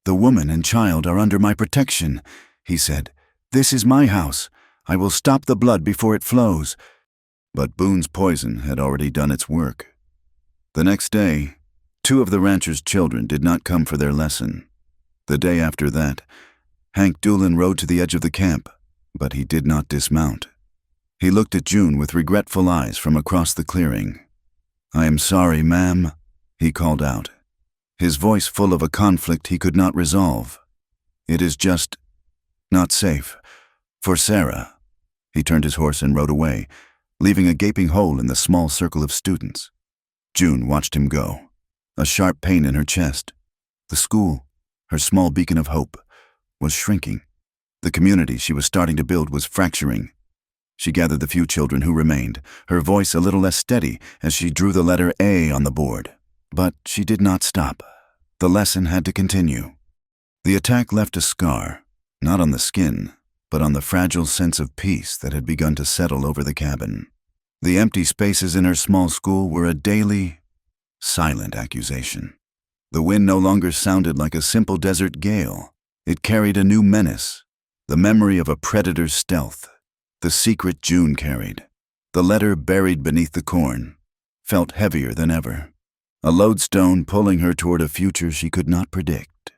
"The woman and child are under my protection," he said. "This is my house. I will stop the blood before it flows." But Boone's poison had already done its work. The next day, 2 of the rancher's children did not come for their lesson. The day after that, Hank Doolin rode to the edge of the camp, but he did not dismount. He looked at June with regretful eyes from across the clearing. "I am sorry, ma'am," he called out, his voice full of a conflict he could not resolve. "It is just not safe for Sarah." He turned his horse and rode away, leaving a gaping hole in the small circle of students. June watched him go, a sharp pain in her chest. The school, her small beacon of hope, was shrinking. The community she was starting to build was fracturing. She gathered the few children who remained, her voice a little less steady as she drew the letter A on the board. But she did not stop. The lesson had to continue. The attack left a scar, not on the skin, but on the fragile sense of peace that had begun to settle over the cabin. The empty spaces in her small school were a daily, silent accusation. The wind no longer sounded like a simple desert gale. It carried a new menace, the memory of a predator's stealth. The secret June carried, the letter buried beneath the corn, felt heavier than ever, a lodestone pulling her toward a future she could not predict.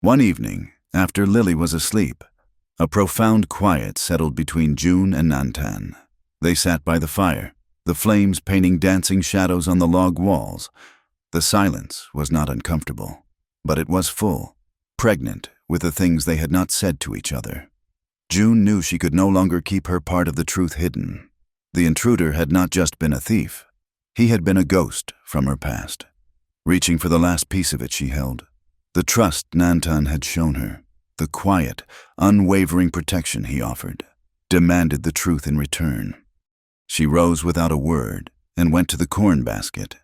One evening, after Lily was asleep, a profound quiet settled between June and Nantan. They sat by the fire, the flames painting dancing shadows on the log walls. The silence was not uncomfortable, but it was full, pregnant with the things they had not said to each other. June knew she could no longer keep her part of the truth hidden. The intruder had not just been a thief. He had been a ghost from her past, reaching for the last piece of it she held. The trust Nantan had shown her, the quiet, unwavering protection he offered, demanded the truth in return. She rose without a word and went to the corn basket.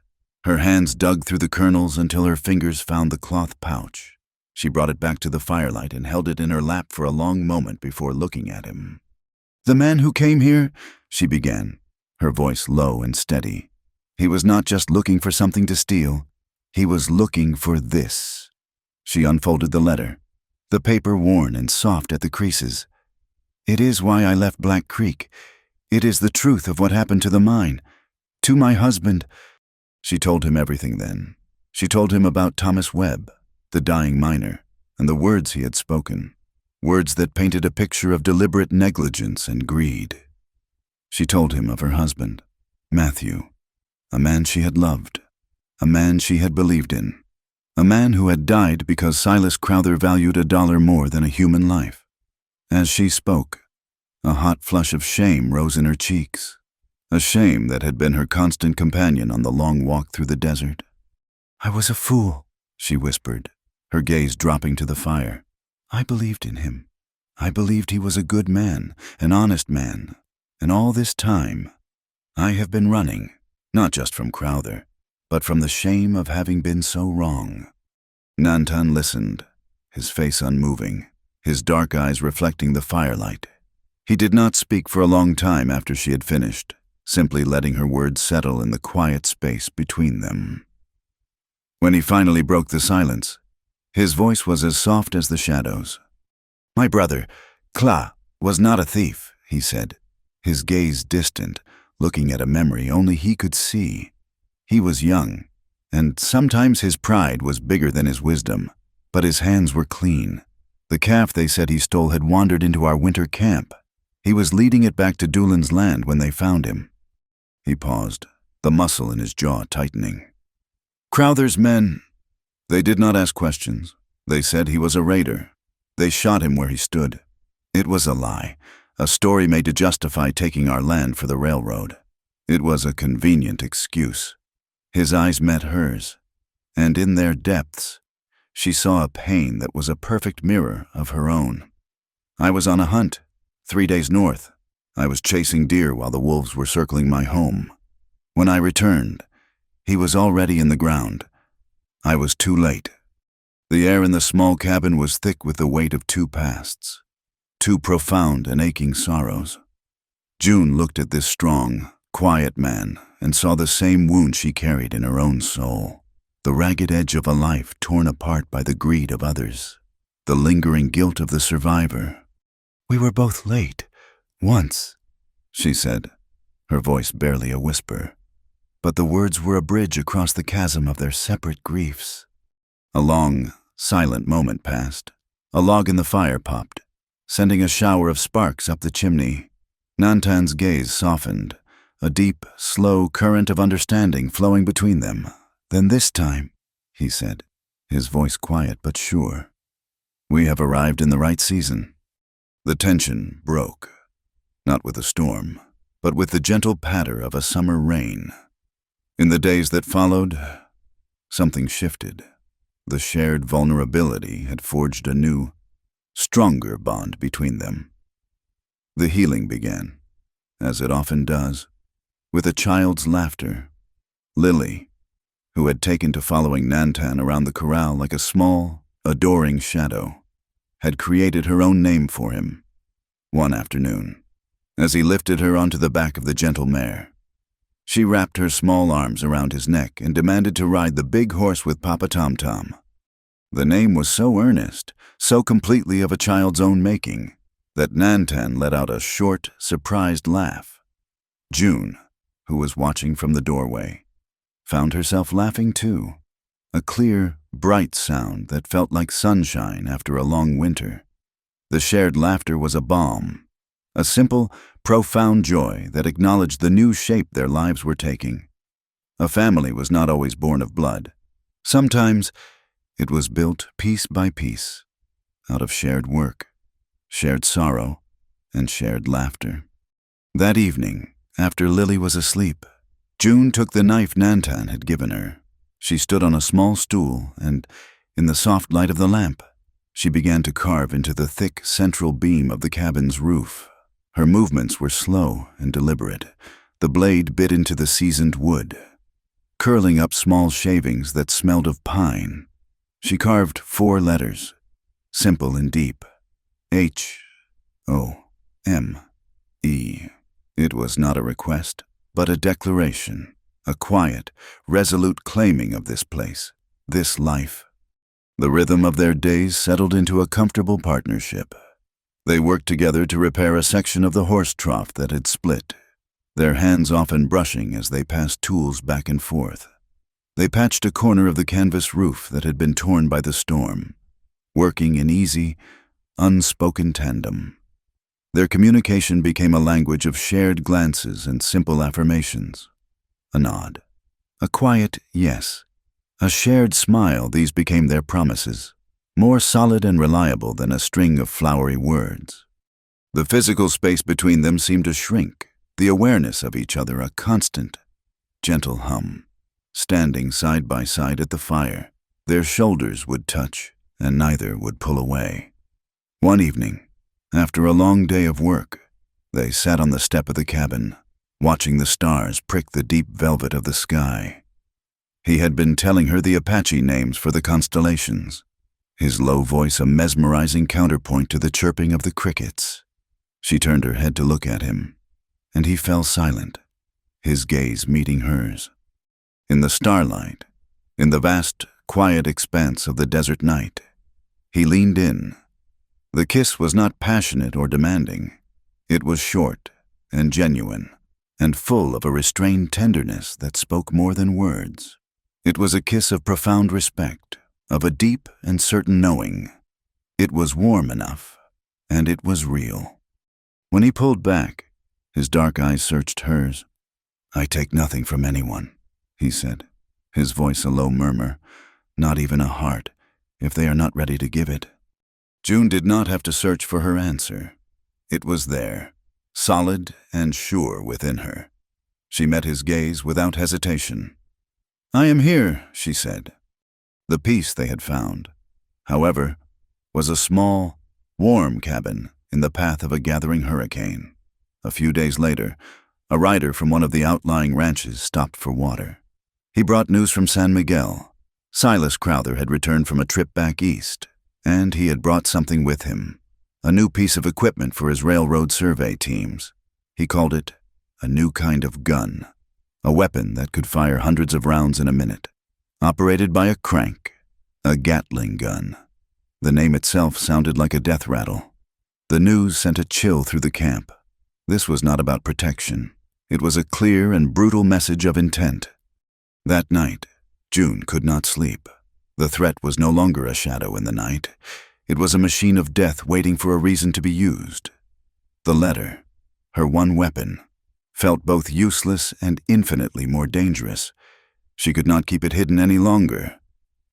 Her hands dug through the kernels until her fingers found the cloth pouch. She brought it back to the firelight and held it in her lap for a long moment before looking at him. "The man who came here," she began, her voice low and steady. "He was not just looking for something to steal. He was looking for this." She unfolded the letter. the paper worn and soft at the creases. "It is why I left Black Creek. It is the truth of what happened to the mine. To my husband." She told him everything then. She told him about Thomas Webb, the dying miner, and the words he had spoken, words that painted a picture of deliberate negligence and greed. She told him of her husband, Matthew, a man she had loved, a man she had believed in, a man who had died because Silas Crowther valued $1 more than a human life. As she spoke, a hot flush of shame rose in her cheeks, a shame that had been her constant companion on the long walk through the desert. "I was a fool," she whispered, her gaze dropping to the fire. "I believed in him. I believed he was a good man, an honest man, and all this time, I have been running, not just from Crowther, but from the shame of having been so wrong." Nantan listened, his face unmoving, his dark eyes reflecting the firelight. He did not speak for a long time after she had finished, simply letting her words settle in the quiet space between them. When he finally broke the silence, his voice was as soft as the shadows. "My brother, Kla, was not a thief," he said, his gaze distant, looking at a memory only he could see. He was young, and sometimes his pride was bigger than his wisdom, but his hands were clean. The calf they said he stole had wandered into our winter camp. He was leading it back to Doolin's land when they found him. He paused, the muscle in his jaw tightening. "Crowther's men, they did not ask questions. They said he was a raider. They shot him where he stood. It was a lie, a story made to justify taking our land for the railroad. It was a convenient excuse." His eyes met hers, and in their depths, she saw a pain that was a perfect mirror of her own. "I was on a hunt, 3 days north. I was chasing deer while the wolves were circling my home. When I returned, he was already in the ground. I was too late. The air in the small cabin was thick with the weight of 2 pasts, 2 profound and aching sorrows. June looked at this strong, quiet man and saw the same wound she carried in her own soul, the ragged edge of a life torn apart by the greed of others, the lingering guilt of the survivor. "We were both late, once," she said, her voice barely a whisper. But the words were a bridge across the chasm of their separate griefs. A long, silent moment passed. A log in the fire popped, sending a shower of sparks up the chimney. Nantan's gaze softened, a deep, slow current of understanding flowing between them. "Then this time," he said, his voice quiet but sure, "we have arrived in the right season." The tension broke, not with a storm, but with the gentle patter of a summer rain. In the days that followed, something shifted. The shared vulnerability had forged a new, stronger bond between them. The healing began, as it often does, with a child's laughter. Lily, who had taken to following Nantan around the corral like a small, adoring shadow, had created her own name for him. One afternoon, as he lifted her onto the back of the gentle mare, she wrapped her small arms around his neck and demanded to ride the big horse with Papa Tom Tom. The name was so earnest, so completely of a child's own making, that Nantan let out a short, surprised laugh. June, who was watching from the doorway, found herself laughing too, a clear, bright sound that felt like sunshine after a long winter. The shared laughter was a balm, a simple, profound joy that acknowledged the new shape their lives were taking. A family was not always born of blood. Sometimes it was built piece by piece, out of shared work, shared sorrow, and shared laughter. That evening, after Lily was asleep, June took the knife Nantan had given her. She stood on a small stool and, in the soft light of the lamp, she began to carve into the thick central beam of the cabin's roof. Her movements were slow and deliberate. The blade bit into the seasoned wood, curling up small shavings that smelled of pine. She carved 4 letters, simple and deep. H-O-M-E. It was not a request, but a declaration, a quiet, resolute claiming of this place, this life. The rhythm of their days settled into a comfortable partnership. They worked together to repair a section of the horse trough that had split, their hands often brushing as they passed tools back and forth. They patched a corner of the canvas roof that had been torn by the storm, working in easy, unspoken tandem. Their communication became a language of shared glances and simple affirmations. A nod, a quiet yes, a shared smile. These became their promises, more solid and reliable than a string of flowery words. The physical space between them seemed to shrink, the awareness of each other a constant, gentle hum. Standing side by side at the fire, their shoulders would touch, and neither would pull away. One evening, after a long day of work, they sat on the step of the cabin, watching the stars prick the deep velvet of the sky. He had been telling her the Apache names for the constellations, his low voice a mesmerizing counterpoint to the chirping of the crickets. She turned her head to look at him, and he fell silent, his gaze meeting hers. In the starlight, in the vast, quiet expanse of the desert night, he leaned in. The kiss was not passionate or demanding. It was short and genuine, and full of a restrained tenderness that spoke more than words. It was a kiss of profound respect, of a deep and certain knowing. It was warm enough, and it was real. When he pulled back, his dark eyes searched hers. "I take nothing from anyone," he said, his voice a low murmur, "not even a heart, if they are not ready to give it." June did not have to search for her answer. It was there, solid and sure within her. She met his gaze without hesitation. "I am here," she said. The peace they had found, however, was a small, warm cabin in the path of a gathering hurricane. A few days later, a rider from one of the outlying ranches stopped for water. He brought news from San Miguel. Silas Crowther had returned from a trip back east, and he had brought something with him, a new piece of equipment for his railroad survey teams. He called it a new kind of gun, a weapon that could fire hundreds of rounds in a minute, operated by a crank, a Gatling gun. The name itself sounded like a death rattle. The news sent a chill through the camp. This was not about protection. It was a clear and brutal message of intent. That night, June could not sleep. The threat was no longer a shadow in the night. It was a machine of death waiting for a reason to be used. The letter, her one weapon, felt both useless and infinitely more dangerous. She could not keep it hidden any longer.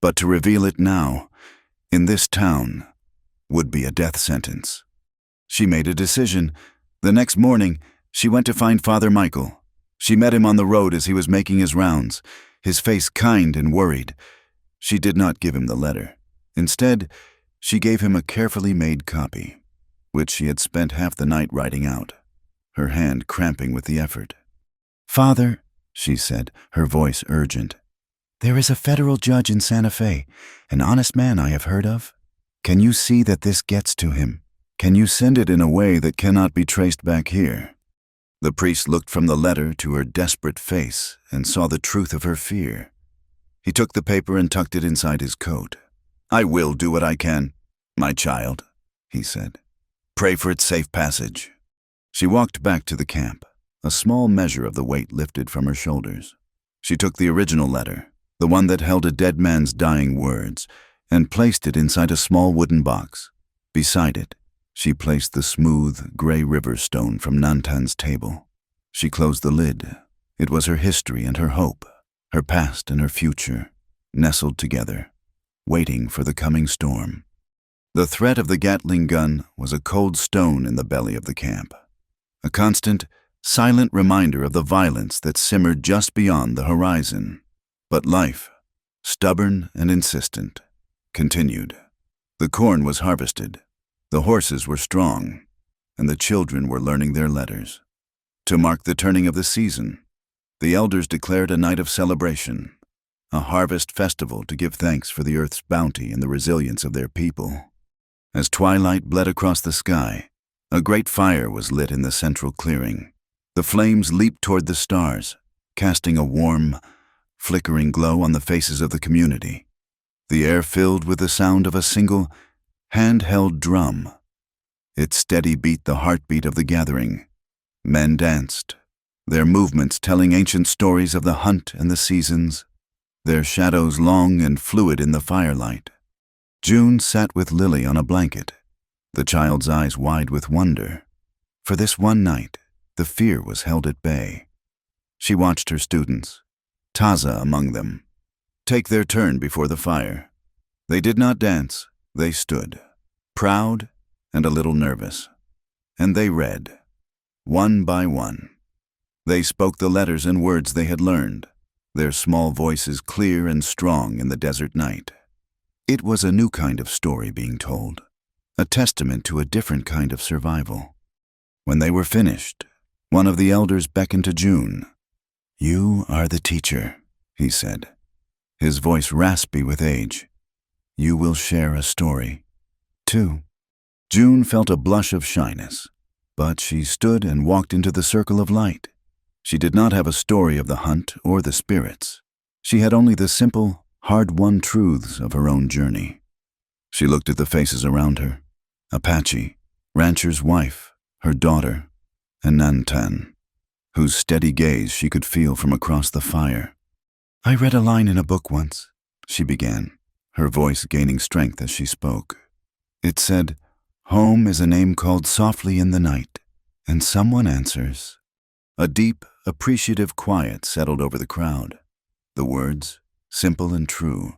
But to reveal it now, in this town, would be a death sentence. She made a decision. The next morning, she went to find Father Michael. She met him on the road as he was making his rounds, his face kind and worried. She did not give him the letter. Instead, she gave him a carefully made copy, which she had spent half the night writing out, her hand cramping with the effort. "Father," she said, her voice urgent, "there is a federal judge in Santa Fe, an honest man I have heard of. Can you see that this gets to him? Can you send it in a way that cannot be traced back here?" The priest looked from the letter to her desperate face and saw the truth of her fear. He took the paper and tucked it inside his coat. "I will do what I can, my child," he said. "Pray for its safe passage." She walked back to the camp, a small measure of the weight lifted from her shoulders. She took the original letter, the one that held a dead man's dying words, and placed it inside a small wooden box. Beside it, she placed the smooth, gray river stone from Nantan's table. She closed the lid. It was her history and her hope, her past and her future, nestled together, waiting for the coming storm. The threat of the Gatling gun was a cold stone in the belly of the camp, a constant, silent reminder of the violence that simmered just beyond the horizon. But life, stubborn and insistent, continued. The corn was harvested, the horses were strong, and the children were learning their letters. To mark the turning of the season, the elders declared a night of celebration, a harvest festival to give thanks for the earth's bounty and the resilience of their people. As twilight bled across the sky, a great fire was lit in the central clearing. The flames leaped toward the stars, casting a warm, flickering glow on the faces of the community. the air filled with the sound of a single, hand-held drum. Its steady beat the heartbeat of the gathering. Men danced, their movements telling ancient stories of the hunt and the seasons, their shadows long and fluid in the firelight. June sat with Lily on a blanket, the child's eyes wide with wonder. For this one night, the fear was held at bay. She watched her students, Taza among them, take their turn before the fire. They did not dance, they stood, proud and a little nervous. And they read, one by one. They spoke the letters and words they had learned, their small voices clear and strong in the desert night. It was a new kind of story being told, a testament to a different kind of survival. When they were finished, one of the elders beckoned to June. "You are the teacher," he said, his voice raspy with age. "You will share a story, too." June felt a blush of shyness, but she stood and walked into the circle of light. She did not have a story of the hunt or the spirits. She had only the simple, hard-won truths of her own journey. She looked at the faces around her: Apache, rancher's wife, her daughter, and Nantan, whose steady gaze she could feel from across the fire. "I read a line in a book once," she began, her voice gaining strength as she spoke. It said, "Home is a name called softly in the night, and someone answers." A deep, appreciative quiet settled over the crowd. The words, simple and true,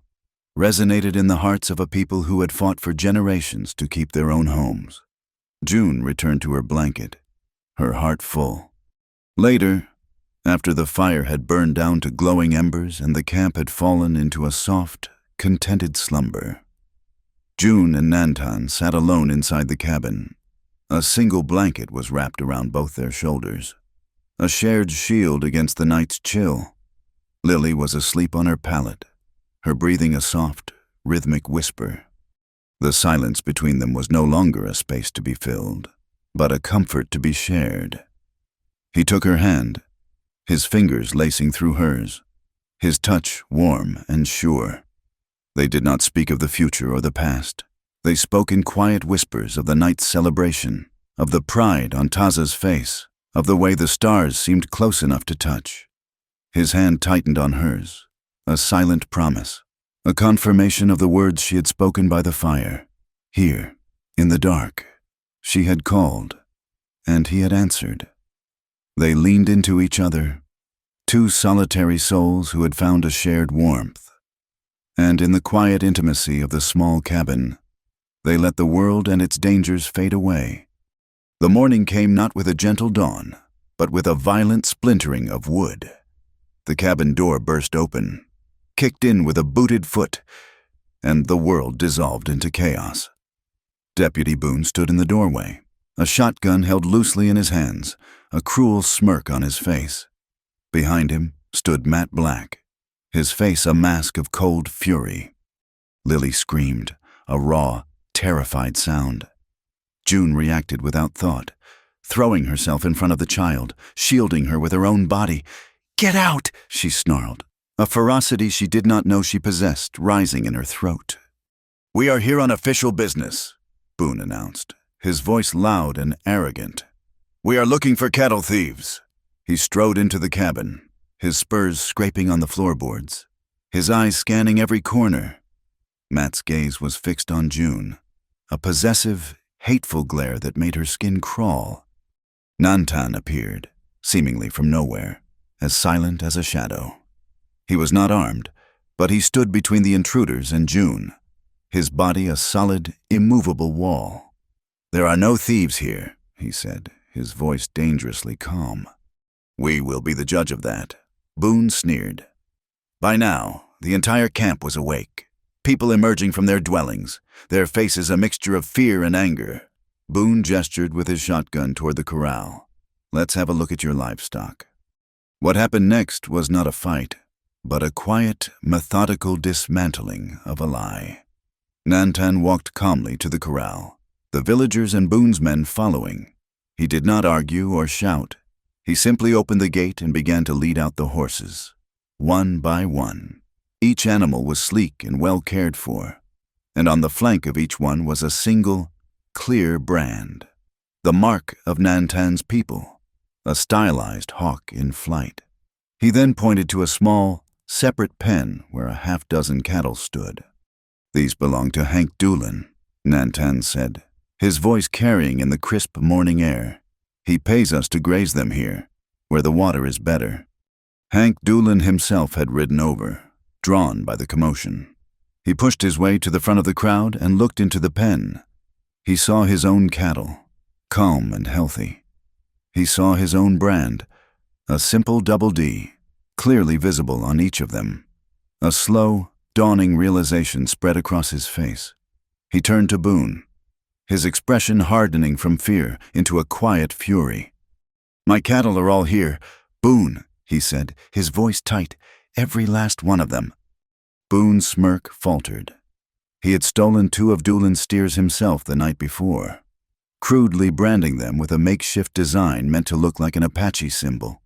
resonated in the hearts of a people who had fought for generations to keep their own homes. June returned to her blanket, her heart full. Later, after the fire had burned down to glowing embers and the camp had fallen into a soft, contented slumber, June and Nantan sat alone inside the cabin. A single blanket was wrapped around both their shoulders, a shared shield against the night's chill. Lily was asleep on her pallet, her breathing a soft, rhythmic whisper. The silence between them was no longer a space to be filled, but a comfort to be shared. He took her hand, his fingers lacing through hers, his touch warm and sure. They did not speak of the future or the past. They spoke in quiet whispers of the night's celebration, of the pride on Taza's face, of the way the stars seemed close enough to touch. His hand tightened on hers, a silent promise, a confirmation of the words she had spoken by the fire. Here, in the dark, she had called, and he had answered. They leaned into each other, two solitary souls who had found a shared warmth. And in the quiet intimacy of the small cabin, they let the world and its dangers fade away. The morning came not with a gentle dawn, but with a violent splintering of wood. The cabin door burst open, kicked in with a booted foot, and the world dissolved into chaos. Deputy Boone stood in the doorway, a shotgun held loosely in his hands, a cruel smirk on his face. Behind him stood Matt Black, his face a mask of cold fury. Lily screamed, a raw, terrified sound. June reacted without thought, throwing herself in front of the child, shielding her with her own body. "Get out!" she snarled, a ferocity she did not know she possessed rising in her throat. "We are here on official business," Boone announced, his voice loud and arrogant. "We are looking for cattle thieves." He strode into the cabin, his spurs scraping on the floorboards, his eyes scanning every corner. Matt's gaze was fixed on June, a possessive, hateful glare that made her skin crawl. Nantan appeared, seemingly from nowhere, as silent as a shadow. He was not armed, but he stood between the intruders and June, his body a solid, immovable wall. "There are no thieves here," he said, his voice dangerously calm. "We will be the judge of that," Boone sneered. By now, the entire camp was awake, people emerging from their dwellings, their faces a mixture of fear and anger. Boone gestured with his shotgun toward the corral. "Let's have a look at your livestock." What happened next was not a fight, but a quiet, methodical dismantling of a lie. Nantan walked calmly to the corral, the villagers and Boone's men following. He did not argue or shout. He simply opened the gate and began to lead out the horses, one by one, Each animal was sleek and well cared for, and on the flank of each one was a single, clear brand, the mark of Nantan's people, a stylized hawk in flight. He then pointed to a small, separate pen where a half-dozen cattle stood. "These belong to Hank Doolin," Nantan said, his voice carrying in the crisp morning air. "He pays us to graze them here, where the water is better." Hank Doolin himself had ridden over, drawn by the commotion. He pushed his way to the front of the crowd and looked into the pen. He saw his own cattle, calm and healthy. He saw his own brand, a simple double D, clearly visible on each of them. A slow, dawning realization spread across his face. He turned to Boone, his expression hardening from fear into a quiet fury. "My cattle are all here, Boone," he said, his voice tight, "every last one of them." Boone's smirk faltered. He had stolen 2 of Doolin's steers himself the night before, crudely branding them with a makeshift design meant to look like an Apache symbol.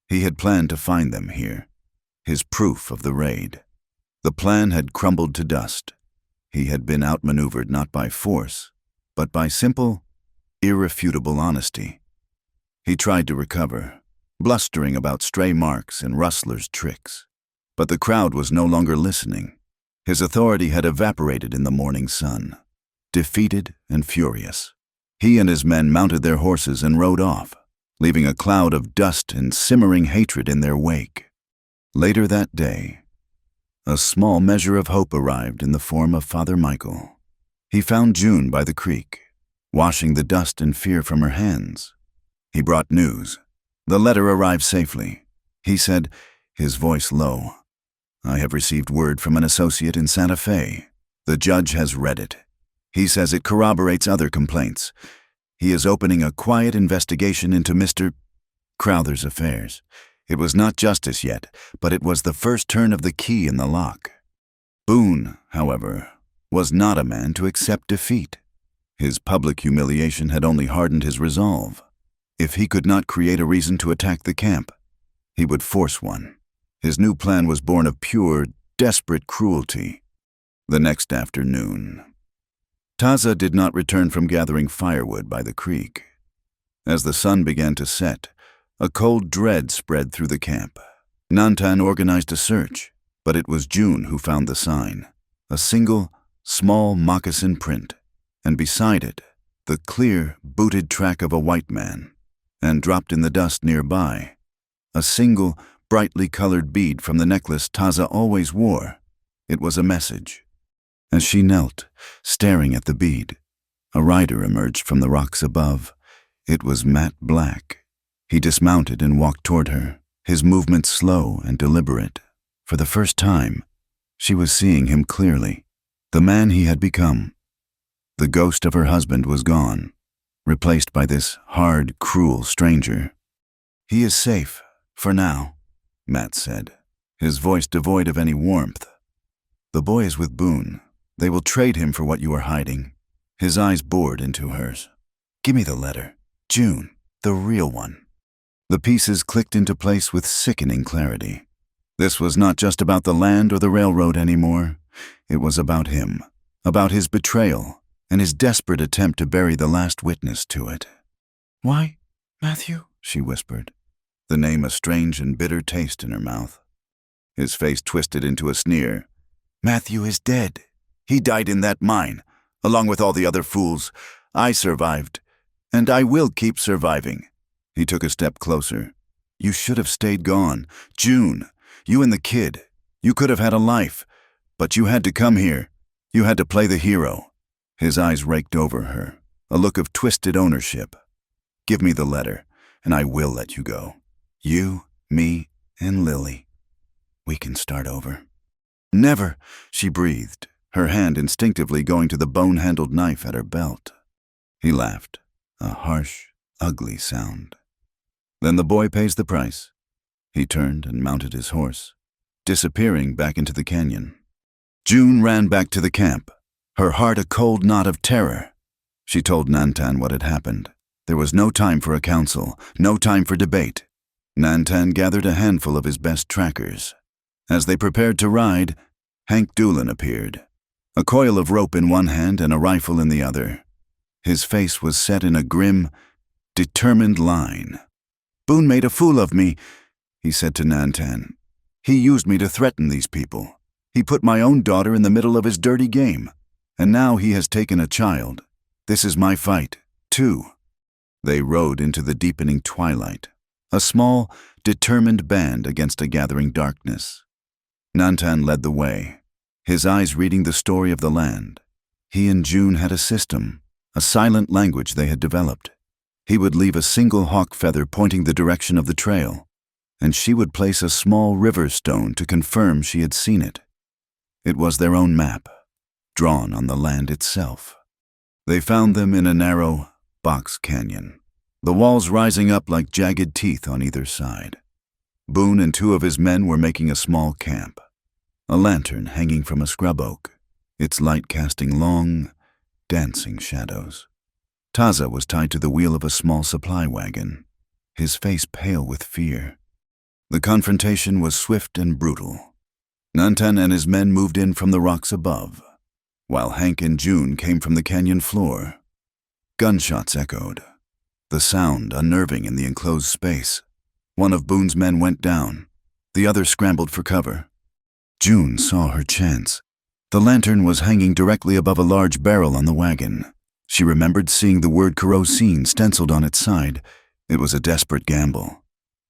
He had planned to find them here, his proof of the raid. The plan had crumbled to dust. He had been outmaneuvered not by force, but by simple, irrefutable honesty. He tried to recover, blustering about stray marks and rustlers' tricks. But the crowd was no longer listening. His authority had evaporated in the morning sun. Defeated and furious, he and his men mounted their horses and rode off, leaving a cloud of dust and simmering hatred in their wake. Later that day, a small measure of hope arrived in the form of Father Michael. He found June by the creek, washing the dust and fear from her hands. He brought news. The letter arrived safely. He said, his voice low, "I have received word from an associate in Santa Fe. The judge has read it. He says it corroborates other complaints. He is opening a quiet investigation into Mr. Crowther's affairs. It was not justice yet, but it was the first turn of the key in the lock." Boone, however, was not a man to accept defeat. His public humiliation had only hardened his resolve. If he could not create a reason to attack the camp, he would force one. His new plan was born of pure, desperate cruelty. The next afternoon, Taza did not return from gathering firewood by the creek. As the sun began to set, a cold dread spread through the camp. Nantan organized a search, but it was June who found the sign, a single, small moccasin print, and beside it, the clear, booted track of a white man, and dropped in the dust nearby, a single, brightly colored bead from the necklace Taza always wore. It was a message. As she knelt, staring at the bead, a rider emerged from the rocks above. It was matte black. He dismounted and walked toward her, his movements slow and deliberate. For the first time, she was seeing him clearly, the man he had become. The ghost of her husband was gone, replaced by this hard, cruel stranger. "He is safe, for now," Matt said, his voice devoid of any warmth. "The boy is with Boone. They will trade him for what you are hiding." His eyes bored into hers. "Give me the letter. June, the real one." The pieces clicked into place with sickening clarity. This was not just about the land or the railroad anymore. It was about him, about his betrayal, and his desperate attempt to bury the last witness to it. "Why, Matthew?" she whispered, the name a strange and bitter taste in her mouth. His face twisted into a sneer. "Matthew is dead. He died in that mine, along with all the other fools. I survived, and I will keep surviving." He took a step closer. "You should have stayed gone. June, you and the kid. You could have had a life, but you had to come here. You had to play the hero." His eyes raked over her, a look of twisted ownership. "Give me the letter, and I will let you go. You, me, and Lily. We can start over." "Never," she breathed, her hand instinctively going to the bone-handled knife at her belt. He laughed, a harsh, ugly sound. "Then the boy pays the price." He turned and mounted his horse, disappearing back into the canyon. June ran back to the camp, her heart a cold knot of terror. She told Nantan what had happened. There was no time for a council, no time for debate. Nantan gathered a handful of his best trackers. As they prepared to ride, Hank Doolan appeared, a coil of rope in one hand and a rifle in the other. His face was set in a grim, determined line. "Boone made a fool of me," he said to Nantan. "He used me to threaten these people. He put my own daughter in the middle of his dirty game. And now he has taken a child. This is my fight, too." They rode into the deepening twilight, a small, determined band against a gathering darkness. Nantan led the way, his eyes reading the story of the land. He and June had a system, a silent language they had developed. He would leave a single hawk feather pointing the direction of the trail, and she would place a small river stone to confirm she had seen it. It was their own map, drawn on the land itself. They found them in a narrow box canyon, the walls rising up like jagged teeth on either side. Boone and 2 of his men were making a small camp, a lantern hanging from a scrub oak, its light casting long, dancing shadows. Taza was tied to the wheel of a small supply wagon, his face pale with fear. The confrontation was swift and brutal. Nantan and his men moved in from the rocks above, while Hank and June came from the canyon floor. Gunshots echoed, the sound unnerving in the enclosed space. One of Boone's men went down. The other scrambled for cover. June saw her chance. The lantern was hanging directly above a large barrel on the wagon. She remembered seeing the word kerosene stenciled on its side. It was a desperate gamble.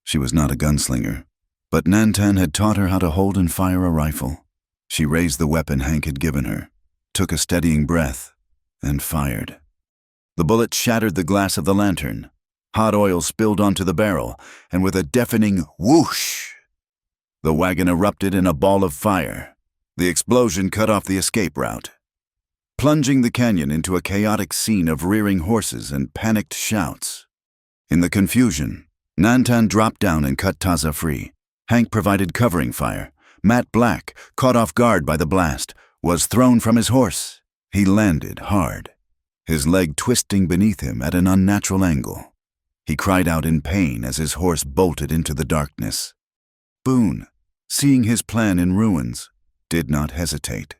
She was not a gunslinger, but Nantan had taught her how to hold and fire a rifle. She raised the weapon Hank had given her, took a steadying breath, and fired. The bullet shattered the glass of the lantern. Hot oil spilled onto the barrel, and with a deafening whoosh, the wagon erupted in a ball of fire. The explosion cut off the escape route, plunging the canyon into a chaotic scene of rearing horses and panicked shouts. In the confusion, Nantan dropped down and cut Taza free. Hank provided covering fire. Matt Black, caught off guard by the blast, was thrown from his horse. He landed hard, his leg twisting beneath him at an unnatural angle. He cried out in pain as his horse bolted into the darkness. Boone, seeing his plan in ruins, did not hesitate.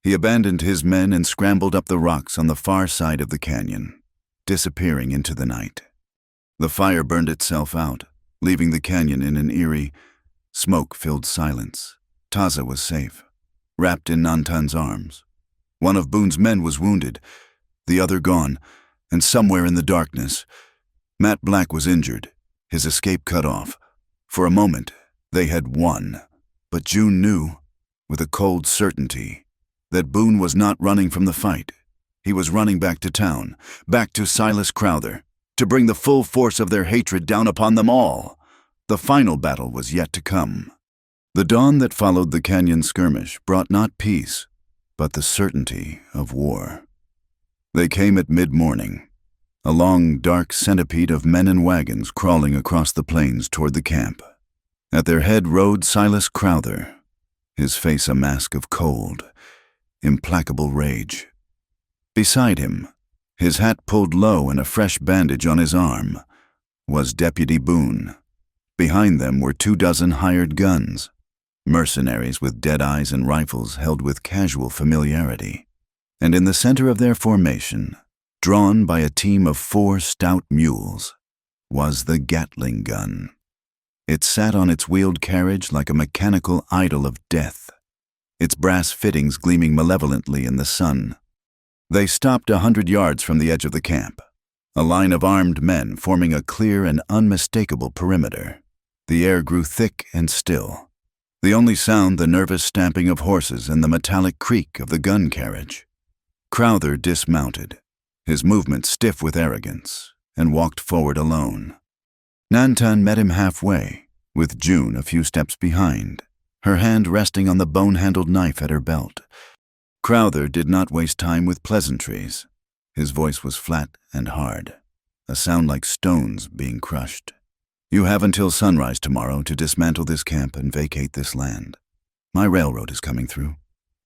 He abandoned his men and scrambled up the rocks on the far side of the canyon, disappearing into the night. The fire burned itself out, leaving the canyon in an eerie, smoke-filled silence. Taza was safe, wrapped in Nantan's arms. One of Boone's men was wounded, the other gone, and somewhere in the darkness, Matt Black was injured, his escape cut off. For a moment, they had won, but June knew, with a cold certainty, that Boone was not running from the fight. He was running back to town, back to Silas Crowther, to bring the full force of their hatred down upon them all. The final battle was yet to come. The dawn that followed the canyon skirmish brought not peace, but the certainty of war. They came at mid-morning, a long, dark centipede of men and wagons crawling across the plains toward the camp. At their head rode Silas Crowther, his face a mask of cold, implacable rage. Beside him, his hat pulled low and a fresh bandage on his arm, was Deputy Boone. Behind them were 24 hired guns, mercenaries with dead eyes and rifles held with casual familiarity. And in the center of their formation, drawn by a team of 4 stout mules, was the Gatling gun. It sat on its wheeled carriage like a mechanical idol of death, its brass fittings gleaming malevolently in the sun. They stopped 100 yards from the edge of the camp, a line of armed men forming a clear and unmistakable perimeter. The air grew thick and still, the only sound the nervous stamping of horses and the metallic creak of the gun carriage. Crowther dismounted, his movement stiff with arrogance, and walked forward alone. Nantan met him halfway, with June a few steps behind, her hand resting on the bone-handled knife at her belt. Crowther did not waste time with pleasantries. His voice was flat and hard, a sound like stones being crushed. "You have until sunrise tomorrow to dismantle this camp and vacate this land. My railroad is coming through.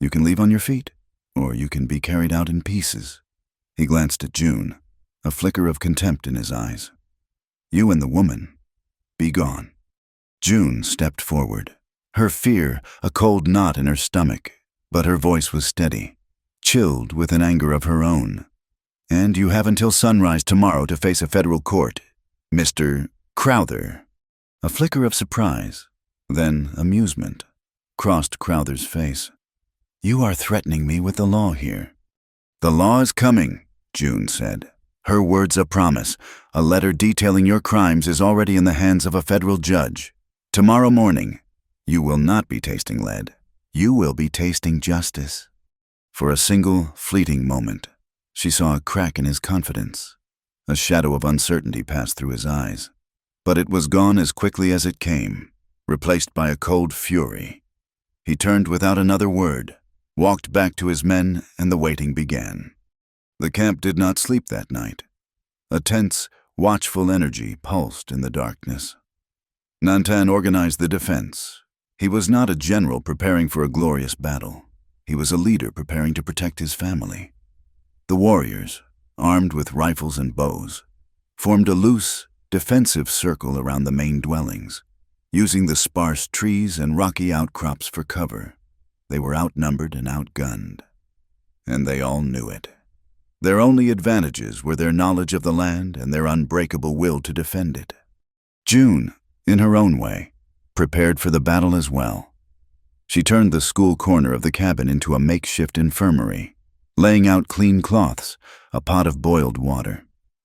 You can leave on your feet, or you can be carried out in pieces." He glanced at June, a flicker of contempt in his eyes. "You and the woman, be gone." June stepped forward, Her fear, a cold knot in her stomach, but her voice was steady, chilled with an anger of her own. "And you have until sunrise tomorrow to face a federal court, Mr. Crowther." A flicker of surprise, then amusement, crossed Crowther's face. "You are threatening me with the law here." "The law is coming," June said. Her words a promise. "A letter detailing your crimes is already in the hands of a federal judge. Tomorrow morning, you will not be tasting lead. You will be tasting justice." For a single, fleeting moment, she saw a crack in his confidence. A shadow of uncertainty passed through his eyes. But it was gone as quickly as it came, replaced by a cold fury. He turned without another word, walked back to his men, and the waiting began. The camp did not sleep that night. A tense, watchful energy pulsed in the darkness. Nantan organized the defense. He was not a general preparing for a glorious battle. He was a leader preparing to protect his family. The warriors, armed with rifles and bows, formed a loose, defensive circle around the main dwellings, using the sparse trees and rocky outcrops for cover. They were outnumbered and outgunned, and they all knew it. Their only advantages were their knowledge of the land and their unbreakable will to defend it. June, in her own way, prepared for the battle as well. She turned the school corner of the cabin into a makeshift infirmary, laying out clean cloths, a pot of boiled water,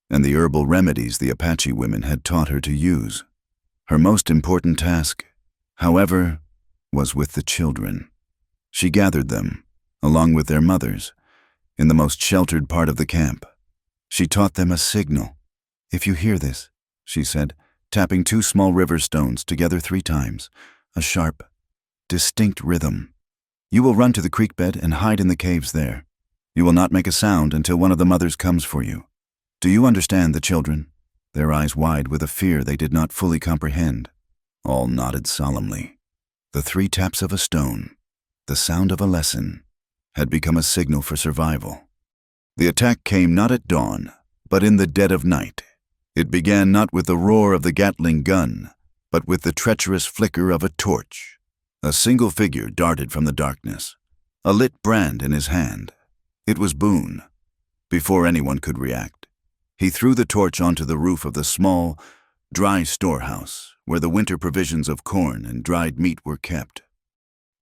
and the herbal remedies the Apache women had taught her to use. Her most important task, however, was with the children. She gathered them, along with their mothers, in the most sheltered part of the camp. She taught them a signal. "If you hear this," she said, tapping 2 small river stones together 3 times, a sharp, distinct rhythm. "You will run to the creek bed and hide in the caves there. You will not make a sound until one of the mothers comes for you. Do you understand the children?" Their eyes wide with a fear they did not fully comprehend. All nodded solemnly. The 3 taps of a stone, the sound of a lesson, had become a signal for survival. The attack came not at dawn, but in the dead of night. It began not with the roar of the Gatling gun, but with the treacherous flicker of a torch. A single figure darted from the darkness, a lit brand in his hand. It was Boone. Before anyone could react, he threw the torch onto the roof of the small, dry storehouse where the winter provisions of corn and dried meat were kept.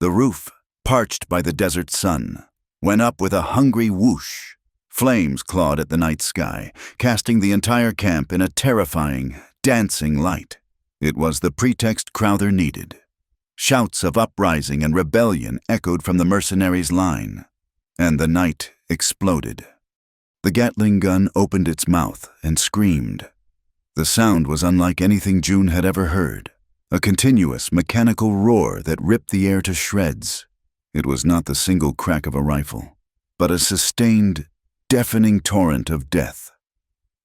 The roof, parched by the desert sun, went up with a hungry whoosh. Flames clawed at the night sky, casting the entire camp in a terrifying, dancing light. It was the pretext Crowther needed. Shouts of uprising and rebellion echoed from the mercenaries' line, and the night exploded. The Gatling gun opened its mouth and screamed. The sound was unlike anything June had ever heard, a continuous, mechanical roar that ripped the air to shreds. It was not the single crack of a rifle, but a sustained, deafening torrent of death.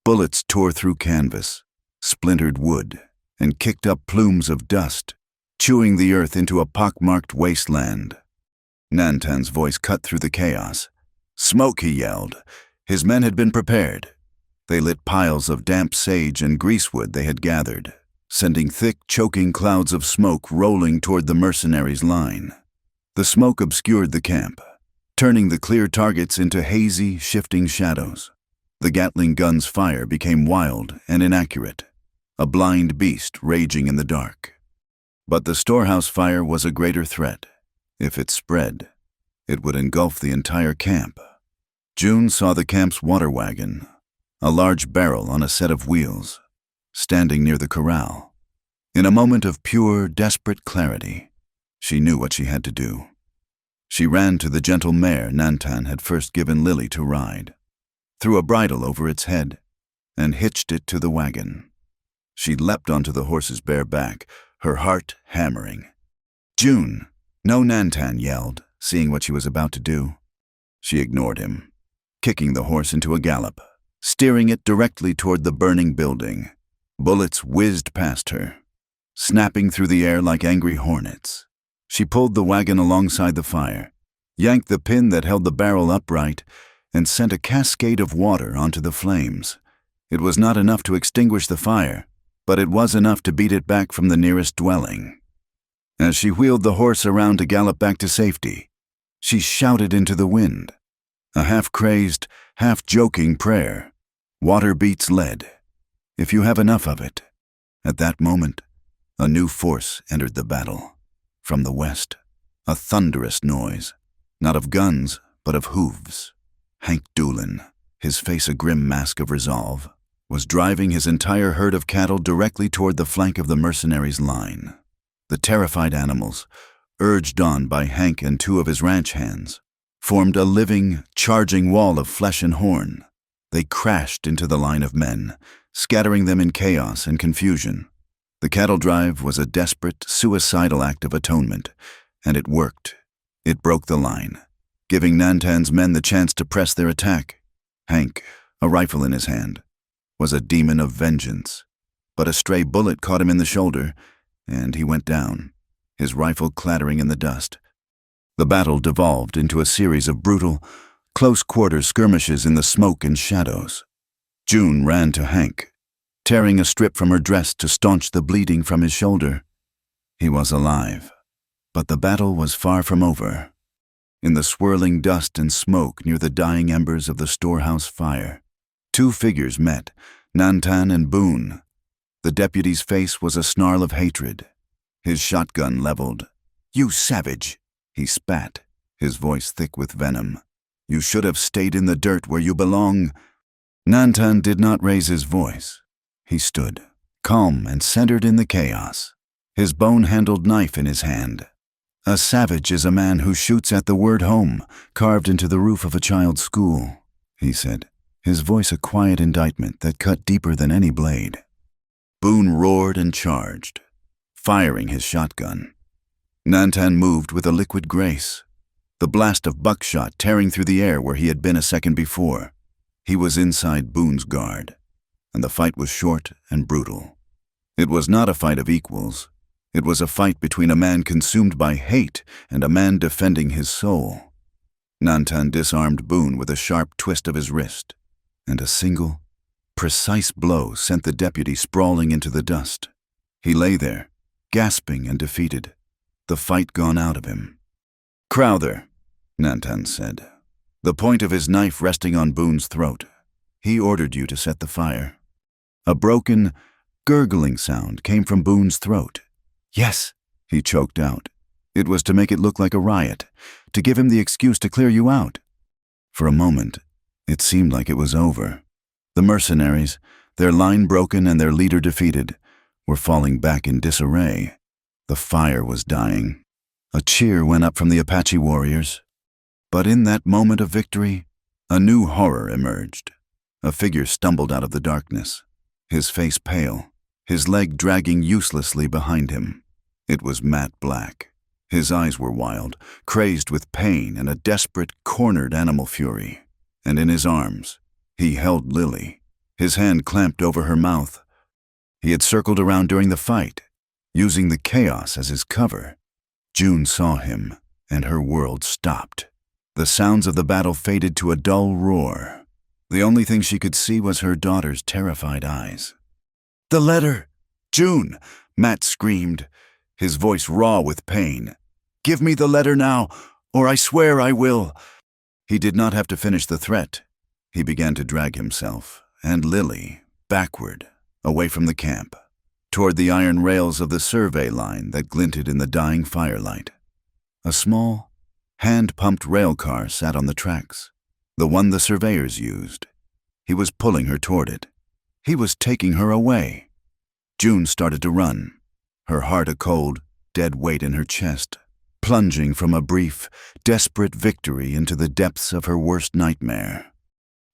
Bullets tore through canvas, splintered wood, and kicked up plumes of dust, chewing the earth into a pockmarked wasteland. Nantan's voice cut through the chaos. "Smoke," he yelled. His men had been prepared. They lit piles of damp sage and greasewood they had gathered, sending thick, choking clouds of smoke rolling toward the mercenaries' line. The smoke obscured the camp, turning the clear targets into hazy, shifting shadows. The Gatling gun's fire became wild and inaccurate, a blind beast raging in the dark. But the storehouse fire was a greater threat. If it spread, it would engulf the entire camp. June saw the camp's water wagon, a large barrel on a set of wheels, standing near the corral. In a moment of pure, desperate clarity, she knew what she had to do. She ran to the gentle mare Nantan had first given Lily to ride, threw a bridle over its head, and hitched it to the wagon. She leapt onto the horse's bare back, her heart hammering. "June!" "No," Nantan yelled, seeing what she was about to do. She ignored him, kicking the horse into a gallop, steering it directly toward the burning building. Bullets whizzed past her, snapping through the air like angry hornets. She pulled the wagon alongside the fire, yanked the pin that held the barrel upright, and sent a cascade of water onto the flames. It was not enough to extinguish the fire, but it was enough to beat it back from the nearest dwelling. As she wheeled the horse around to gallop back to safety, she shouted into the wind, a half-crazed, half-joking prayer. Water beats lead, if you have enough of it. At that moment, a new force entered the battle. From the west, a thunderous noise, not of guns, but of hooves. Hank Doolin, his face a grim mask of resolve, was driving his entire herd of cattle directly toward the flank of the mercenaries' line. The terrified animals, urged on by Hank and two of his ranch hands, formed a living, charging wall of flesh and horn. They crashed into the line of men, scattering them in chaos and confusion. The cattle drive was a desperate, suicidal act of atonement, and it worked. It broke the line, giving Nantan's men the chance to press their attack. Hank, a rifle in his hand, was a demon of vengeance, but a stray bullet caught him in the shoulder, and he went down, his rifle clattering in the dust. The battle devolved into a series of brutal, close-quarter skirmishes in the smoke and shadows. June ran to Hank, tearing a strip from her dress to staunch the bleeding from his shoulder. He was alive, but the battle was far from over. In the swirling dust and smoke near the dying embers of the storehouse fire, two figures met, Nantan and Boone. The deputy's face was a snarl of hatred, his shotgun leveled. "You savage!" he spat, his voice thick with venom. "You should have stayed in the dirt where you belong." Nantan did not raise his voice. He stood, calm and centered in the chaos, his bone-handled knife in his hand. "A savage is a man who shoots at the word home, carved into the roof of a child's school," he said, his voice a quiet indictment that cut deeper than any blade. Boone roared and charged, firing his shotgun. Nantan moved with a liquid grace, the blast of buckshot tearing through the air where he had been a second before. He was inside Boone's guard, and the fight was short and brutal. It was not a fight of equals. It was a fight between a man consumed by hate and a man defending his soul. Nantan disarmed Boone with a sharp twist of his wrist, and a single, precise blow sent the deputy sprawling into the dust. He lay there, gasping and defeated, the fight gone out of him. "Crowther," Nantan said, the point of his knife resting on Boone's throat. "He ordered you to set the fire." A broken, gurgling sound came from Boone's throat. "Yes," he choked out. "It was to make it look like a riot, to give him the excuse to clear you out." For a moment, it seemed like it was over. The mercenaries, their line broken and their leader defeated, were falling back in disarray. The fire was dying. A cheer went up from the Apache warriors. But in that moment of victory, a new horror emerged. A figure stumbled out of the darkness, his face pale, his leg dragging uselessly behind him. It was Matt Black. His eyes were wild, crazed with pain and a desperate, cornered animal fury. And in his arms, he held Lily, his hand clamped over her mouth. He had circled around during the fight, using the chaos as his cover. June saw him, and her world stopped. The sounds of the battle faded to a dull roar. The only thing she could see was her daughter's terrified eyes. "The letter! June!" Matt screamed, his voice raw with pain. "Give me the letter now, or I swear I will." He did not have to finish the threat. He began to drag himself, and Lily, backward, away from the camp, toward the iron rails of the survey line that glinted in the dying firelight. A small, hand-pumped rail car sat on the tracks, the one the surveyors used. He was pulling her toward it. He was taking her away. June started to run, her heart a cold, dead weight in her chest, plunging from a brief, desperate victory into the depths of her worst nightmare.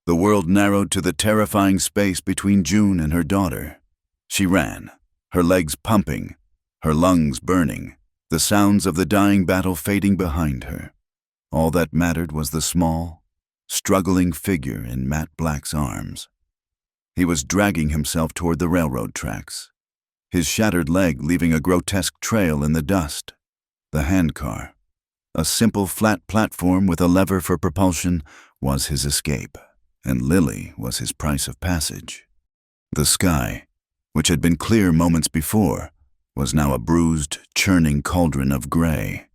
The world narrowed to the terrifying space between June and her daughter. She ran, her legs pumping, her lungs burning, the sounds of the dying battle fading behind her. All that mattered was the small, struggling figure in Matt Black's arms. He was dragging himself toward the railroad tracks, his shattered leg leaving a grotesque trail in the dust. The handcar, a simple flat platform with a lever for propulsion, was his escape, and Lily was his price of passage. The sky, which had been clear moments before, was now a bruised, churning cauldron of gray.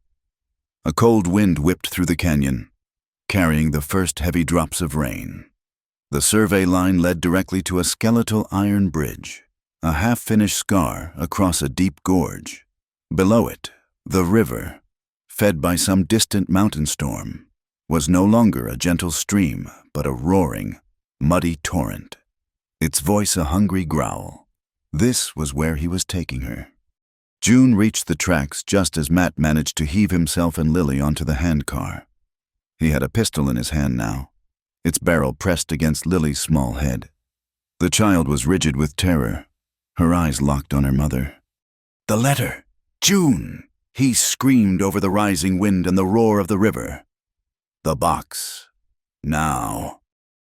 A cold wind whipped through the canyon, carrying the first heavy drops of rain. The survey line led directly to a skeletal iron bridge, a half-finished scar across a deep gorge. Below it, the river, fed by some distant mountain storm, was no longer a gentle stream, but a roaring, muddy torrent, its voice a hungry growl. This was where he was taking her. June reached the tracks just as Matt managed to heave himself and Lily onto the handcar. He had a pistol in his hand now, its barrel pressed against Lily's small head. The child was rigid with terror, her eyes locked on her mother. "The letter! June!" he screamed over the rising wind and the roar of the river. "The box. Now."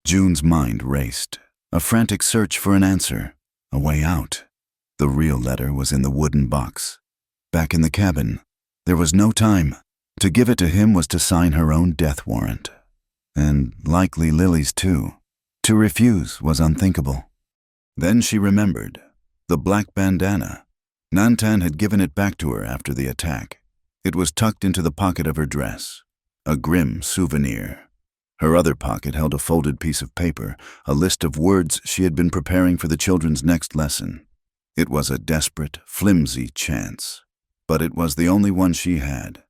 June's mind raced, a frantic search for an answer, a way out. The real letter was in the wooden box. Back in the cabin, there was no time. To give it to him was to sign her own death warrant. And likely Lily's too. To refuse was unthinkable. Then she remembered. The black bandana. Nantan had given it back to her after the attack. It was tucked into the pocket of her dress. A grim souvenir. Her other pocket held a folded piece of paper, a list of words she had been preparing for the children's next lesson. It was a desperate, flimsy chance, but it was the only one she had.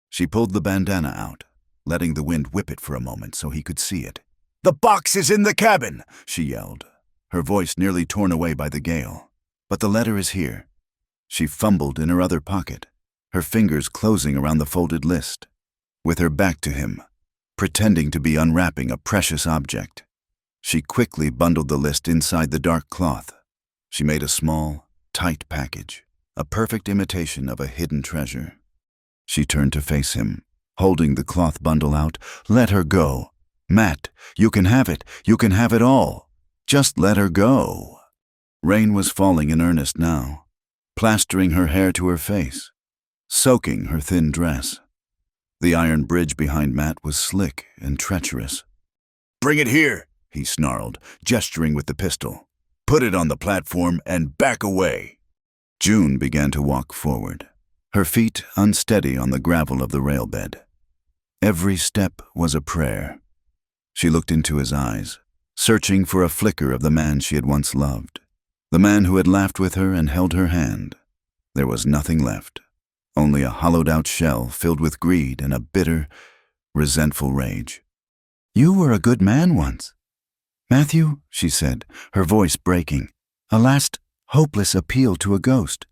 She pulled the bandana out, letting the wind whip it for a moment so he could see it. "The box is in the cabin!" she yelled, her voice nearly torn away by the gale. "But the letter is here." She fumbled in her other pocket, her fingers closing around the folded list. With her back to him, pretending to be unwrapping a precious object, she quickly bundled the list inside the dark cloth. She made a small, tight package, a perfect imitation of a hidden treasure. She turned to face him, holding the cloth bundle out. "Let her go. Matt, you can have it. You can have it all. Just let her go." Rain was falling in earnest now, plastering her hair to her face, soaking her thin dress. The iron bridge behind Matt was slick and treacherous. "Bring it here," he snarled, gesturing with the pistol. "Put it on the platform and back away." June began to walk forward, her feet unsteady on the gravel of the railbed. Every step was a prayer. She looked into his eyes, searching for a flicker of the man she had once loved, the man who had laughed with her and held her hand. There was nothing left, only a hollowed-out shell filled with greed and a bitter, resentful rage. "You were a good man once, Matthew," she said, her voice breaking, a last hopeless appeal to a ghost.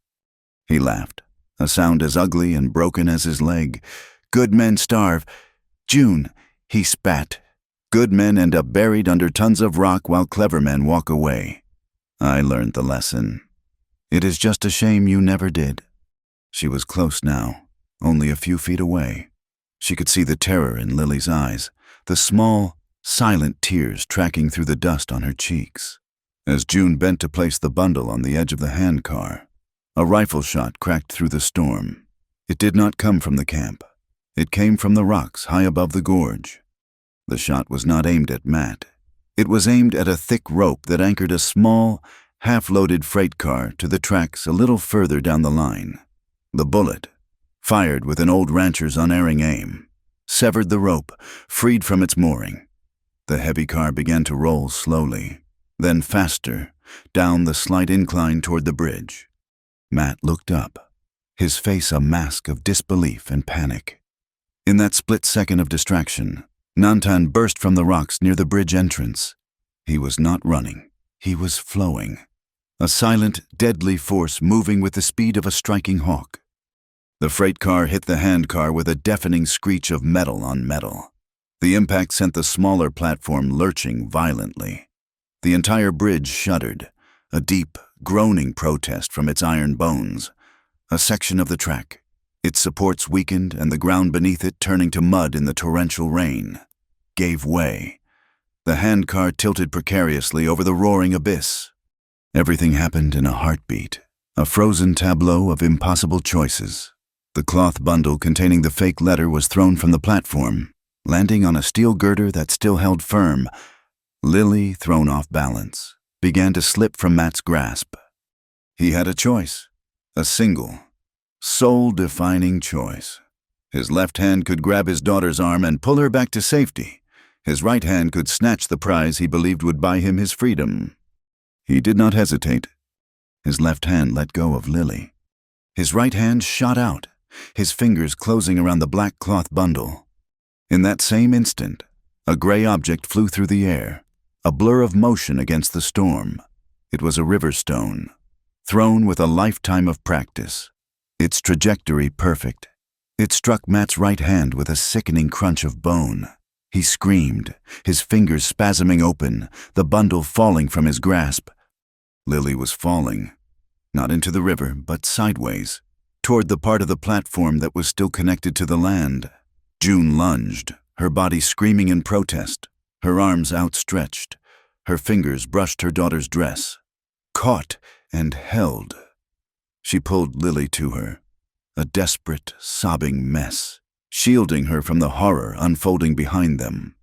He laughed, a sound as ugly and broken as his leg. "Good men starve. June," he spat. "Good men end up buried under tons of rock while clever men walk away. I learned the lesson. It is just a shame you never did." She was close now, only a few feet away. She could see the terror in Lily's eyes, the small, silent tears tracking through the dust on her cheeks. As June bent to place the bundle on the edge of the handcar, a rifle shot cracked through the storm. It did not come from the camp. It came from the rocks high above the gorge. The shot was not aimed at Matt. It was aimed at a thick rope that anchored a small, half-loaded freight car to the tracks a little further down the line. The bullet, fired with an old rancher's unerring aim, severed the rope, freed from its mooring. The heavy car began to roll slowly, then faster, down the slight incline toward the bridge. Matt looked up, his face a mask of disbelief and panic. In that split second of distraction, Nantan burst from the rocks near the bridge entrance. He was not running, he was flowing. A silent, deadly force moving with the speed of a striking hawk. The freight car hit the handcar with a deafening screech of metal on metal. The impact sent the smaller platform lurching violently. The entire bridge shuddered, a deep, groaning protest from its iron bones. A section of the track, its supports weakened and the ground beneath it turning to mud in the torrential rain, gave way. The handcar tilted precariously over the roaring abyss. Everything happened in a heartbeat, a frozen tableau of impossible choices. The cloth bundle containing the fake letter was thrown from the platform, landing on a steel girder that still held firm. Lily, thrown off balance, began to slip from Matt's grasp. He had a choice. A single, soul-defining choice. His left hand could grab his daughter's arm and pull her back to safety. His right hand could snatch the prize he believed would buy him his freedom. He did not hesitate. His left hand let go of Lily. His right hand shot out, his fingers closing around the black cloth bundle. In that same instant, a gray object flew through the air, a blur of motion against the storm. It was a river stone, thrown with a lifetime of practice, its trajectory perfect. It struck Matt's right hand with a sickening crunch of bone. He screamed, his fingers spasming open, the bundle falling from his grasp. Lily was falling, not into the river, but sideways, toward the part of the platform that was still connected to the land. June lunged, her body screaming in protest, her arms outstretched. Her fingers brushed her daughter's dress, caught and held. She pulled Lily to her, a desperate, sobbing mess, shielding her from the horror unfolding behind them.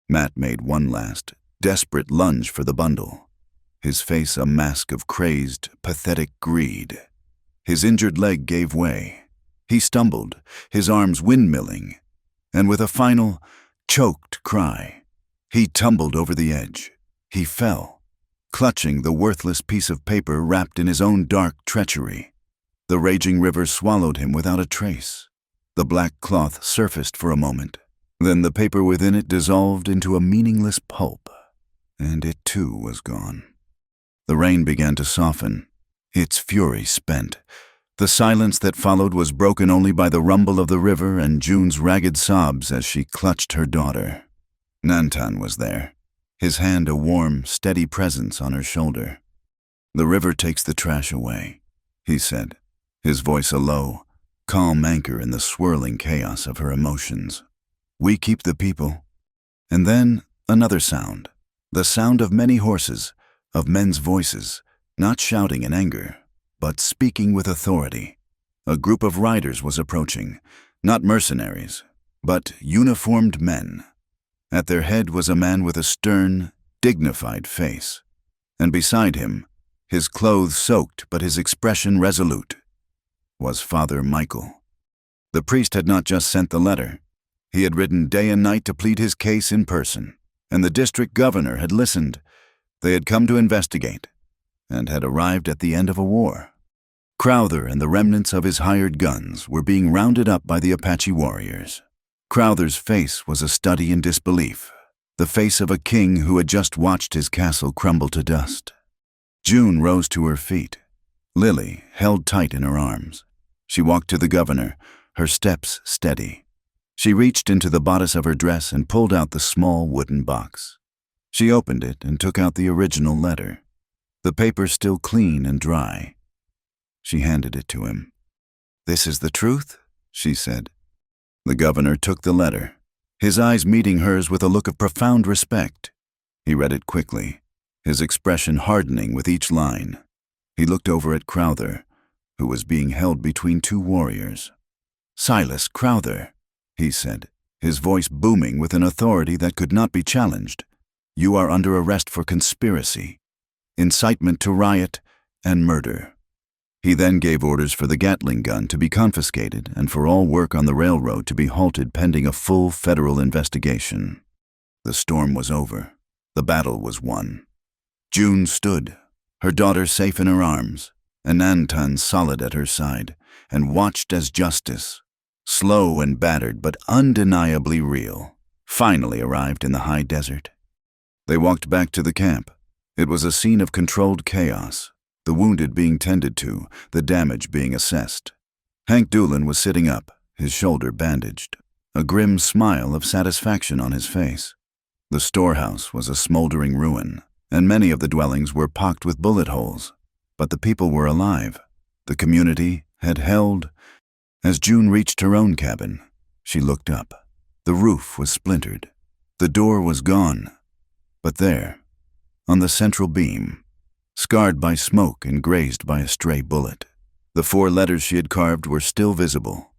Matt made one last, desperate lunge for the bundle, his face a mask of crazed, pathetic greed. His injured leg gave way. He stumbled, his arms windmilling, and with a final, choked cry, he tumbled over the edge. He fell, clutching the worthless piece of paper wrapped in his own dark treachery. The raging river swallowed him without a trace. The black cloth surfaced for a moment. Then the paper within it dissolved into a meaningless pulp, and it too was gone. The rain began to soften, its fury spent. The silence that followed was broken only by the rumble of the river and June's ragged sobs as she clutched her daughter. Nantan was there, his hand a warm, steady presence on her shoulder. "The river takes the trash away," he said, his voice a low, calm anchor in the swirling chaos of her emotions. "We keep the people." And then another sound, the sound of many horses, of men's voices, not shouting in anger, but speaking with authority. A group of riders was approaching, not mercenaries, but uniformed men. At their head was a man with a stern, dignified face, and beside him, his clothes soaked but his expression resolute, was Father Michael. The priest had not just sent the letter. He had ridden day and night to plead his case in person, and the district governor had listened. They had come to investigate, and had arrived at the end of a war. Crowther and the remnants of his hired guns were being rounded up by the Apache warriors. Crowther's face was a study in disbelief, the face of a king who had just watched his castle crumble to dust. June rose to her feet, Lily held tight in her arms. She walked to the governor, her steps steady. She reached into the bodice of her dress and pulled out the small wooden box. She opened it and took out the original letter, the paper still clean and dry. She handed it to him. "This is the truth?" she said. The governor took the letter, his eyes meeting hers with a look of profound respect. He read it quickly, his expression hardening with each line. He looked over at Crowther, who was being held between two warriors. "Silas Crowther," he said, his voice booming with an authority that could not be challenged. "You are under arrest for conspiracy, incitement to riot, and murder." He then gave orders for the Gatling gun to be confiscated and for all work on the railroad to be halted pending a full federal investigation. The storm was over. The battle was won. June stood, her daughter safe in her arms, and Nantan solid at her side, and watched as justice, slow and battered but undeniably real, finally arrived in the high desert. They walked back to the camp. It was a scene of controlled chaos, the wounded being tended to, the damage being assessed. Hank Doolin was sitting up, his shoulder bandaged, a grim smile of satisfaction on his face. The storehouse was a smoldering ruin, and many of the dwellings were pocked with bullet holes. But the people were alive. The community had held. As June reached her own cabin, she looked up. The roof was splintered. The door was gone. But there, on the central beam, scarred by smoke and grazed by a stray bullet, the 4 letters she had carved were still visible,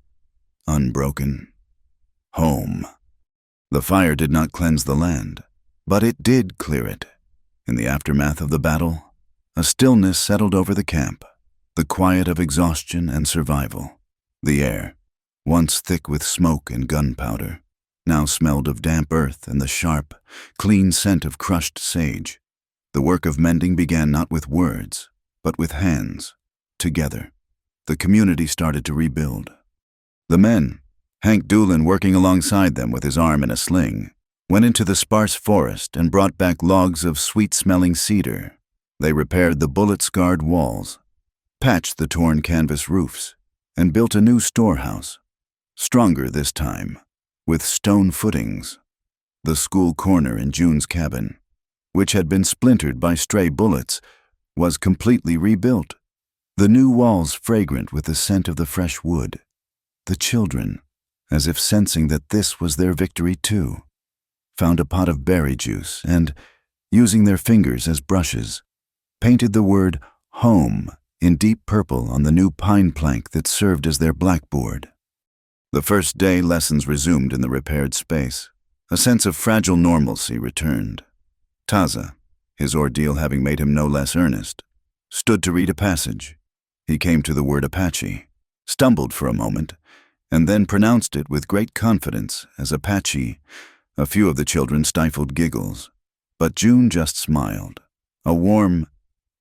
unbroken. Home. The fire did not cleanse the land, but it did clear it. In the aftermath of the battle, a stillness settled over the camp. the quiet of exhaustion and survival. The air, once thick with smoke and gunpowder, now smelled of damp earth and the sharp, clean scent of crushed sage. The work of mending began not with words, but with hands. Together, the community started to rebuild. The men, Hank Doolin working alongside them with his arm in a sling, went into the sparse forest and brought back logs of sweet-smelling cedar. They repaired the bullet-scarred walls, patched the torn canvas roofs, and built a new storehouse, stronger this time, with stone footings. The school corner in June's cabin, which had been splintered by stray bullets, was completely rebuilt. The new walls fragrant with the scent of the fresh wood. The children, as if sensing that this was their victory too, found a pot of berry juice and, using their fingers as brushes, painted the word home in deep purple on the new pine plank that served as their blackboard. The first day lessons resumed in the repaired space. A sense of fragile normalcy returned. Taza, his ordeal having made him no less earnest, stood to read a passage. He came to the word Apache, stumbled for a moment, and then pronounced it with great confidence as Apache. A few of the children stifled giggles, but June just smiled, a warm,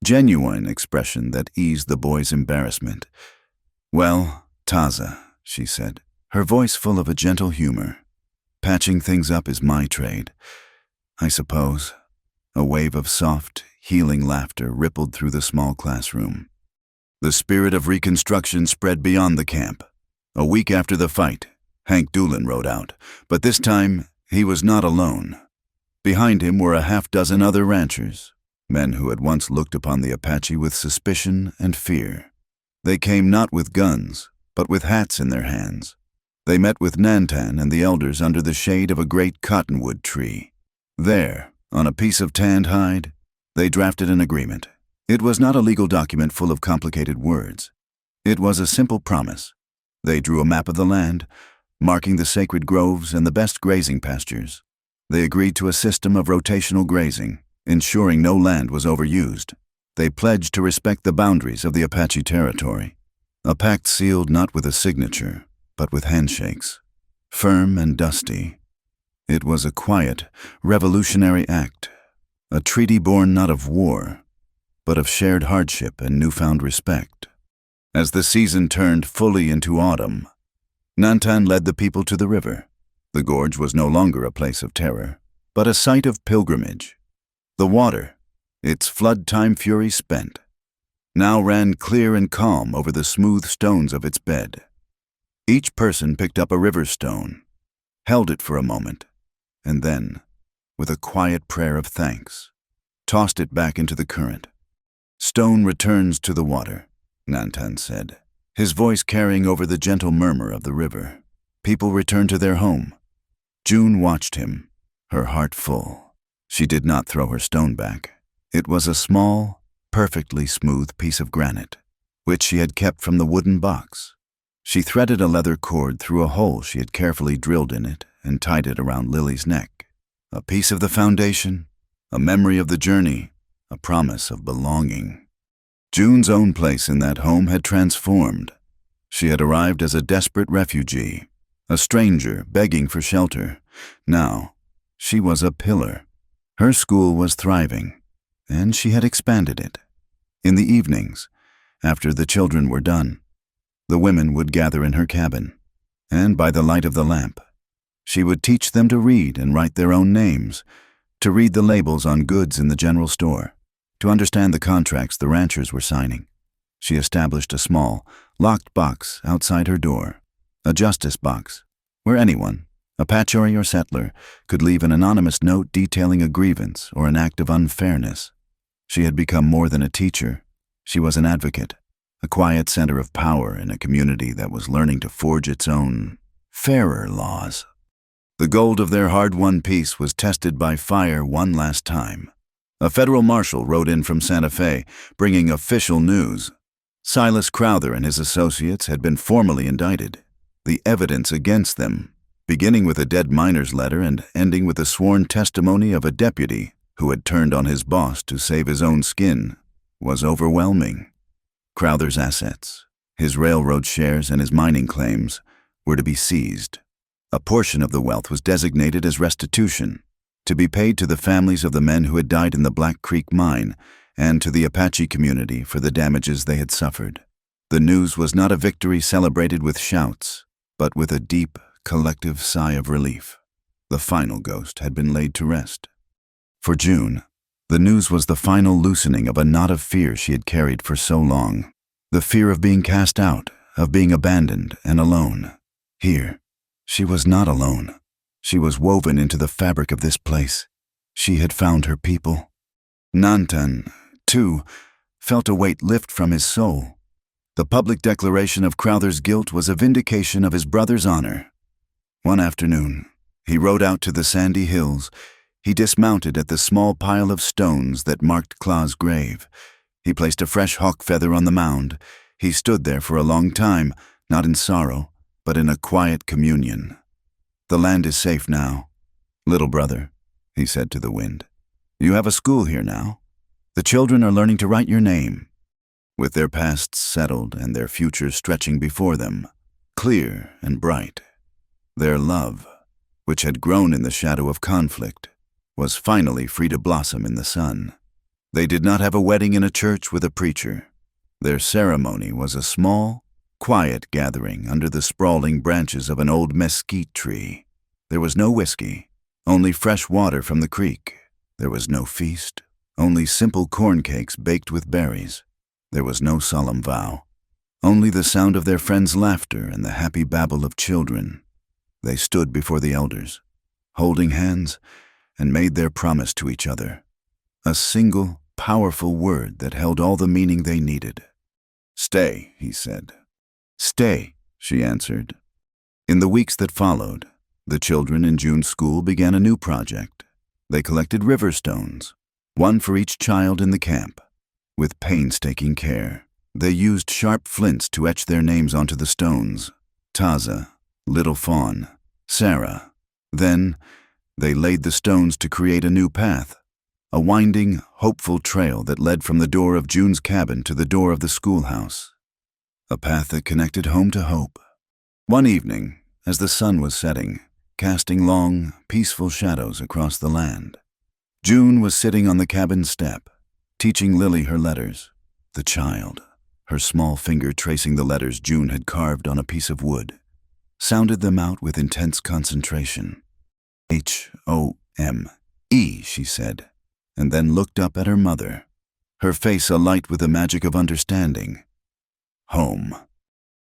genuine expression that eased the boy's embarrassment. "Well, Taza," she said, her voice full of a gentle humor, "patching things up is my trade, I suppose." A wave of soft, healing laughter rippled through the small classroom. The spirit of reconstruction spread beyond the camp. A week after the fight, Hank Doolin rode out, but this time he was not alone. Behind him were a half-dozen other ranchers, men who had once looked upon the Apache with suspicion and fear. They came not with guns, but with hats in their hands. They met with Nantan and the elders under the shade of a great cottonwood tree. There, on a piece of tanned hide, they drafted an agreement. It was not a legal document full of complicated words. It was a simple promise. They drew a map of the land, marking the sacred groves and the best grazing pastures. They agreed to a system of rotational grazing, ensuring no land was overused. They pledged to respect the boundaries of the Apache territory. A pact sealed not with a signature, but with handshakes, firm and dusty. It was a quiet, revolutionary act, a treaty born not of war, but of shared hardship and newfound respect. As the season turned fully into autumn, Nantan led the people to the river. The gorge was no longer a place of terror, but a site of pilgrimage. The water, its flood-time fury spent, now ran clear and calm over the smooth stones of its bed. Each person picked up a river stone, held it for a moment, and then, with a quiet prayer of thanks, tossed it back into the current. "Stone returns to the water," Nantan said, his voice carrying over the gentle murmur of the river. People returned to their home. June watched him, her heart full. She did not throw her stone back. It was a small, perfectly smooth piece of granite, which she had kept from the wooden box. She threaded a leather cord through a hole she had carefully drilled in it and tied it around Lily's neck. A piece of the foundation, a memory of the journey, a promise of belonging. June's own place in that home had transformed. She had arrived as a desperate refugee, a stranger begging for shelter. Now, she was a pillar. Her school was thriving, and she had expanded it. In the evenings, after the children were done, the women would gather in her cabin, and by the light of the lamp, she would teach them to read and write their own names, to read the labels on goods in the general store, to understand the contracts the ranchers were signing. She established a small, locked box outside her door, a justice box, where anyone, Apache or settler, could leave an anonymous note detailing a grievance or an act of unfairness. She had become more than a teacher. She was an advocate, a quiet center of power in a community that was learning to forge its own, fairer laws. The gold of their hard-won peace was tested by fire one last time. A federal marshal rode in from Santa Fe, bringing official news. Silas Crowther and his associates had been formally indicted. The evidence against them, beginning with a dead miner's letter and ending with the sworn testimony of a deputy who had turned on his boss to save his own skin, was overwhelming. Crowther's assets, his railroad shares and his mining claims, were to be seized. A portion of the wealth was designated as restitution, to be paid to the families of the men who had died in the Black Creek mine and to the Apache community for the damages they had suffered. The news was not a victory celebrated with shouts, but with a deep, collective sigh of relief. The final ghost had been laid to rest. For June, the news was the final loosening of a knot of fear she had carried for so long. The fear of being cast out, of being abandoned and alone. Here, she was not alone. She was woven into the fabric of this place. She had found her people. Nantan, too, felt a weight lift from his soul. The public declaration of Crowther's guilt was a vindication of his brother's honor. One afternoon, he rode out to the sandy hills. He dismounted at the small pile of stones that marked Claw's grave. He placed a fresh hawk feather on the mound. He stood there for a long time, not in sorrow, but in a quiet communion. The land is safe now. Little brother, he said to the wind, you have a school here now. The children are learning to write your name. With their pasts settled and their futures stretching before them, clear and bright, their love, which had grown in the shadow of conflict, was finally free to blossom in the sun. They did not have a wedding in a church with a preacher. Their ceremony was a small, quiet gathering under the sprawling branches of an old mesquite tree. There was no whiskey, only fresh water from the creek. There was no feast, only simple corn cakes baked with berries. There was no solemn vow, only the sound of their friends' laughter and the happy babble of children. They stood before the elders, holding hands, and made their promise to each other. A single, powerful word that held all the meaning they needed. Stay, he said. Stay, she answered. In the weeks that followed, the children in June's school began a new project. They collected river stones, one for each child in the camp. With painstaking care, they used sharp flints to etch their names onto the stones. Taza, Little Fawn, Sarah. Then, they laid the stones to create a new path, a winding, hopeful trail that led from the door of June's cabin to the door of the schoolhouse. A path that connected home to hope. One evening, as the sun was setting, casting long, peaceful shadows across the land, June was sitting on the cabin step, teaching Lily her letters. The child, her small finger tracing the letters June had carved on a piece of wood, sounded them out with intense concentration. H-O-M-E, she said, and then looked up at her mother, her face alight with the magic of understanding. Home.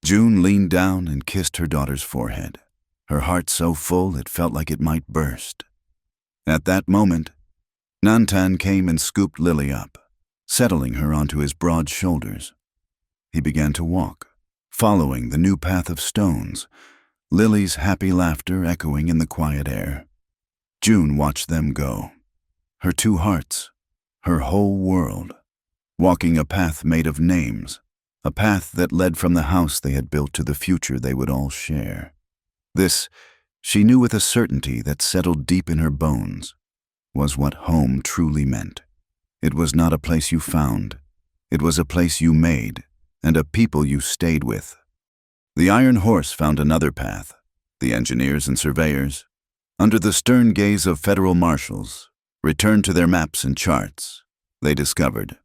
June leaned down and kissed her daughter's forehead, her heart so full it felt like it might burst. At that moment, Nantan came and scooped Lily up, settling her onto his broad shoulders. He began to walk, following the new path of stones, Lily's happy laughter echoing in the quiet air. June watched them go, her two hearts, her whole world, walking a path made of names, a path that led from the house they had built to the future they would all share. This, she knew with a certainty that settled deep in her bones, was what home truly meant. It was not a place you found. It was a place you made, and a people you stayed with. The Iron Horse found another path. The engineers and surveyors, under the stern gaze of federal marshals, returned to their maps and charts. They discovered,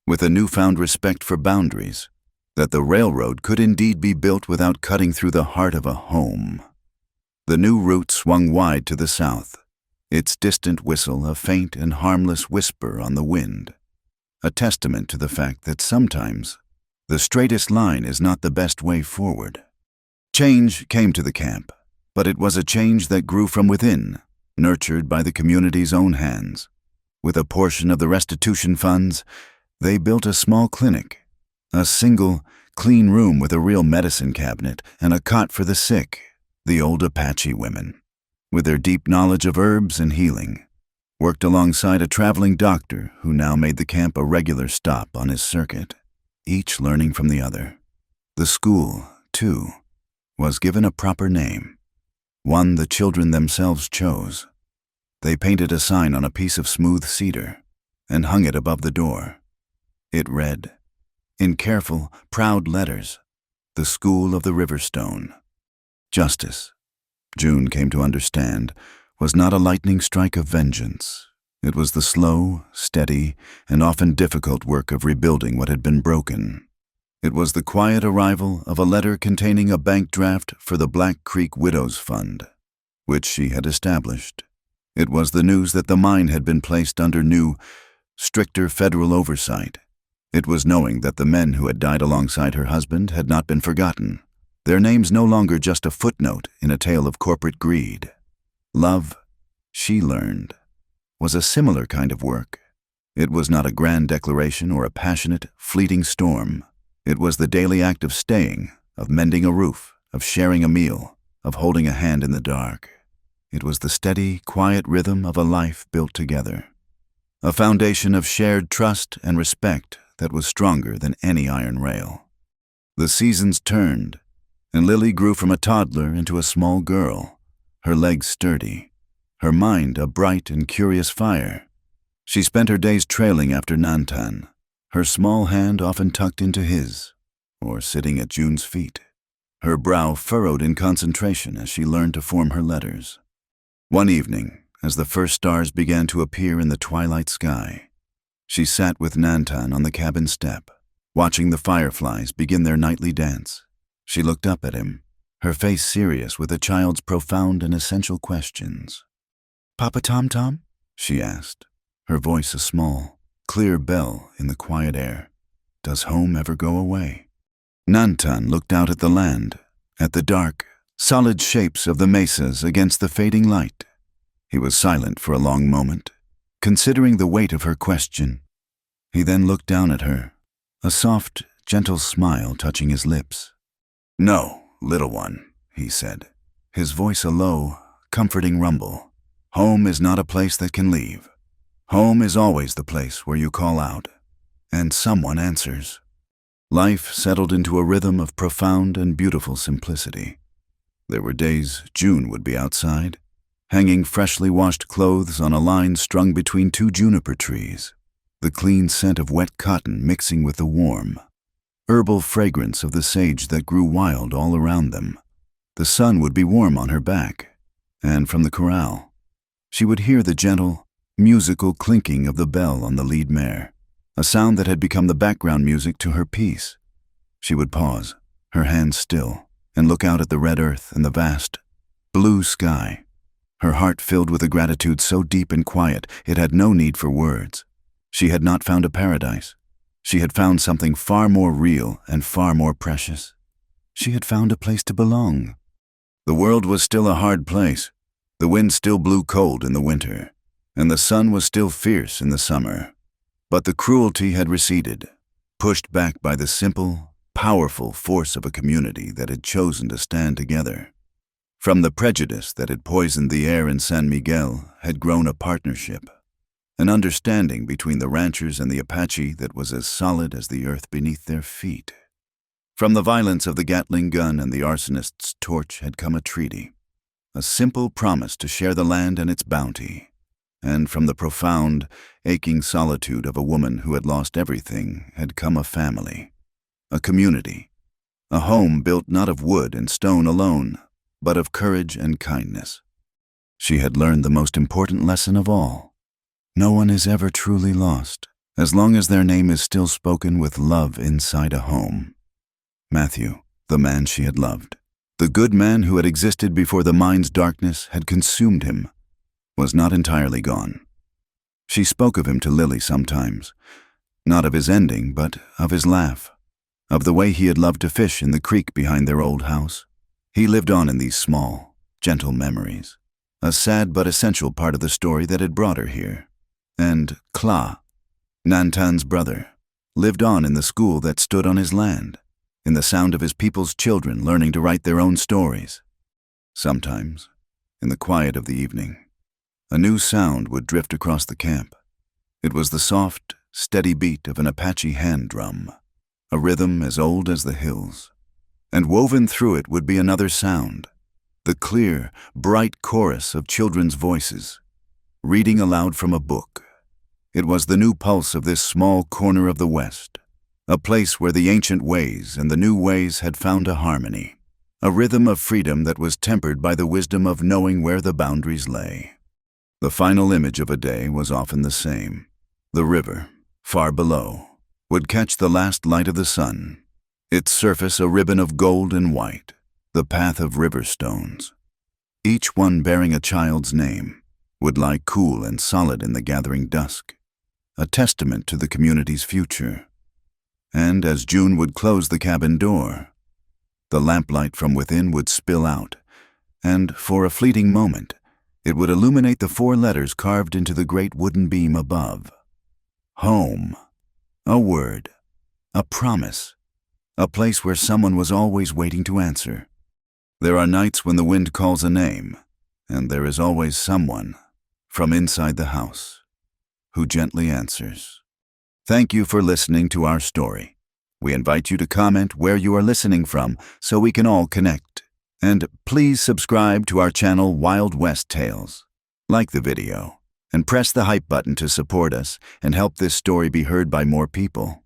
with a newfound respect for boundaries, that the railroad could indeed be built without cutting through the heart of a home. The new route swung wide to the south, its distant whistle a faint and harmless whisper on the wind, a testament to the fact that sometimes the straightest line is not the best way forward. Change came to the camp, but it was a change that grew from within, nurtured by the community's own hands. With a portion of the restitution funds, they built a small clinic, a single, clean room with a real medicine cabinet and a cot for the sick, the old Apache women, with their deep knowledge of herbs and healing, worked alongside a traveling doctor who now made the camp a regular stop on his circuit, each learning from the other. The school, too, was given a proper name, one the children themselves chose. They painted a sign on a piece of smooth cedar and hung it above the door. It read, in careful, proud letters, "The School of the River Stone." Justice, June came to understand, was not a lightning strike of vengeance. It was the slow, steady, and often difficult work of rebuilding what had been broken. It was the quiet arrival of a letter containing a bank draft for the Black Creek Widows Fund, which she had established. It was the news that the mine had been placed under new, stricter federal oversight. It was knowing that the men who had died alongside her husband had not been forgotten, their names no longer just a footnote in a tale of corporate greed. Love, she learned, was a similar kind of work. It was not a grand declaration or a passionate, fleeting storm. It was the daily act of staying, of mending a roof, of sharing a meal, of holding a hand in the dark. It was the steady, quiet rhythm of a life built together. A foundation of shared trust and respect that was stronger than any iron rail. The seasons turned, and Lily grew from a toddler into a small girl, her legs sturdy, her mind a bright and curious fire. She spent her days trailing after Nantan, her small hand often tucked into his, or sitting at June's feet, her brow furrowed in concentration as she learned to form her letters. One evening, as the first stars began to appear in the twilight sky, she sat with Nantan on the cabin step, watching the fireflies begin their nightly dance. She looked up at him, her face serious with a child's profound and essential questions. "Papa Tom Tom?" she asked, her voice a small, clear bell in the quiet air. "Does home ever go away?" Nantan looked out at the land, at the dark, solid shapes of the mesas against the fading light. He was silent for a long moment, considering the weight of her question. He then looked down at her, a soft, gentle smile touching his lips. "No, little one," he said, his voice a low, comforting rumble. "Home is not a place that can leave. Home is always the place where you call out, and someone answers." Life settled into a rhythm of profound and beautiful simplicity. There were days June would be outside, hanging freshly washed clothes on a line strung between two juniper trees, the clean scent of wet cotton mixing with the warm, herbal fragrance of the sage that grew wild all around them. The sun would be warm on her back, and from the corral, she would hear the gentle, musical clinking of the bell on the lead mare, a sound that had become the background music to her peace. She would pause, her hands still, and look out at the red earth and the vast, blue sky, her heart filled with a gratitude so deep and quiet it had no need for words. She had not found a paradise. She had found something far more real and far more precious. She had found a place to belong. The world was still a hard place. The wind still blew cold in the winter, and the sun was still fierce in the summer. But the cruelty had receded, pushed back by the simple, powerful force of a community that had chosen to stand together. From the prejudice that had poisoned the air in San Miguel had grown a partnership, an understanding between the ranchers and the Apache that was as solid as the earth beneath their feet. From the violence of the Gatling gun and the arsonist's torch had come a treaty, a simple promise to share the land and its bounty. And from the profound, aching solitude of a woman who had lost everything had come a family, a community, a home built not of wood and stone alone, but of courage and kindness. She had learned the most important lesson of all. No one is ever truly lost, as long as their name is still spoken with love inside a home. Matthew, the man she had loved, the good man who had existed before the mine's darkness had consumed him, was not entirely gone. She spoke of him to Lily sometimes, not of his ending, but of his laugh, of the way he had loved to fish in the creek behind their old house. He lived on in these small, gentle memories, a sad but essential part of the story that had brought her here. And Kla, Nantan's brother, lived on in the school that stood on his land, in the sound of his people's children learning to write their own stories. Sometimes, in the quiet of the evening, a new sound would drift across the camp. It was the soft, steady beat of an Apache hand drum, a rhythm as old as the hills. And woven through it would be another sound, the clear, bright chorus of children's voices, reading aloud from a book. It was the new pulse of this small corner of the West, A place where the ancient ways and the new ways had found a harmony. A rhythm of freedom that was tempered by the wisdom of knowing where the boundaries lay. The final image of a day was often the same. The river, far below, would catch the last light of the sun, its surface a ribbon of gold and white, the path of river stones. Each one bearing a child's name would lie cool and solid in the gathering dusk, a testament to the community's future. And as June would close the cabin door, the lamplight from within would spill out, and for a fleeting moment, it would illuminate the 4 letters carved into the great wooden beam above. Home. A word. A promise. A place where someone was always waiting to answer. There are nights when the wind calls a name, and there is always someone, from inside the house, who gently answers. Thank you for listening to our story. We invite you to comment where you are listening from so we can all connect. And please subscribe to our channel Wild West Tales. Like the video, and press the hype button to support us and help this story be heard by more people.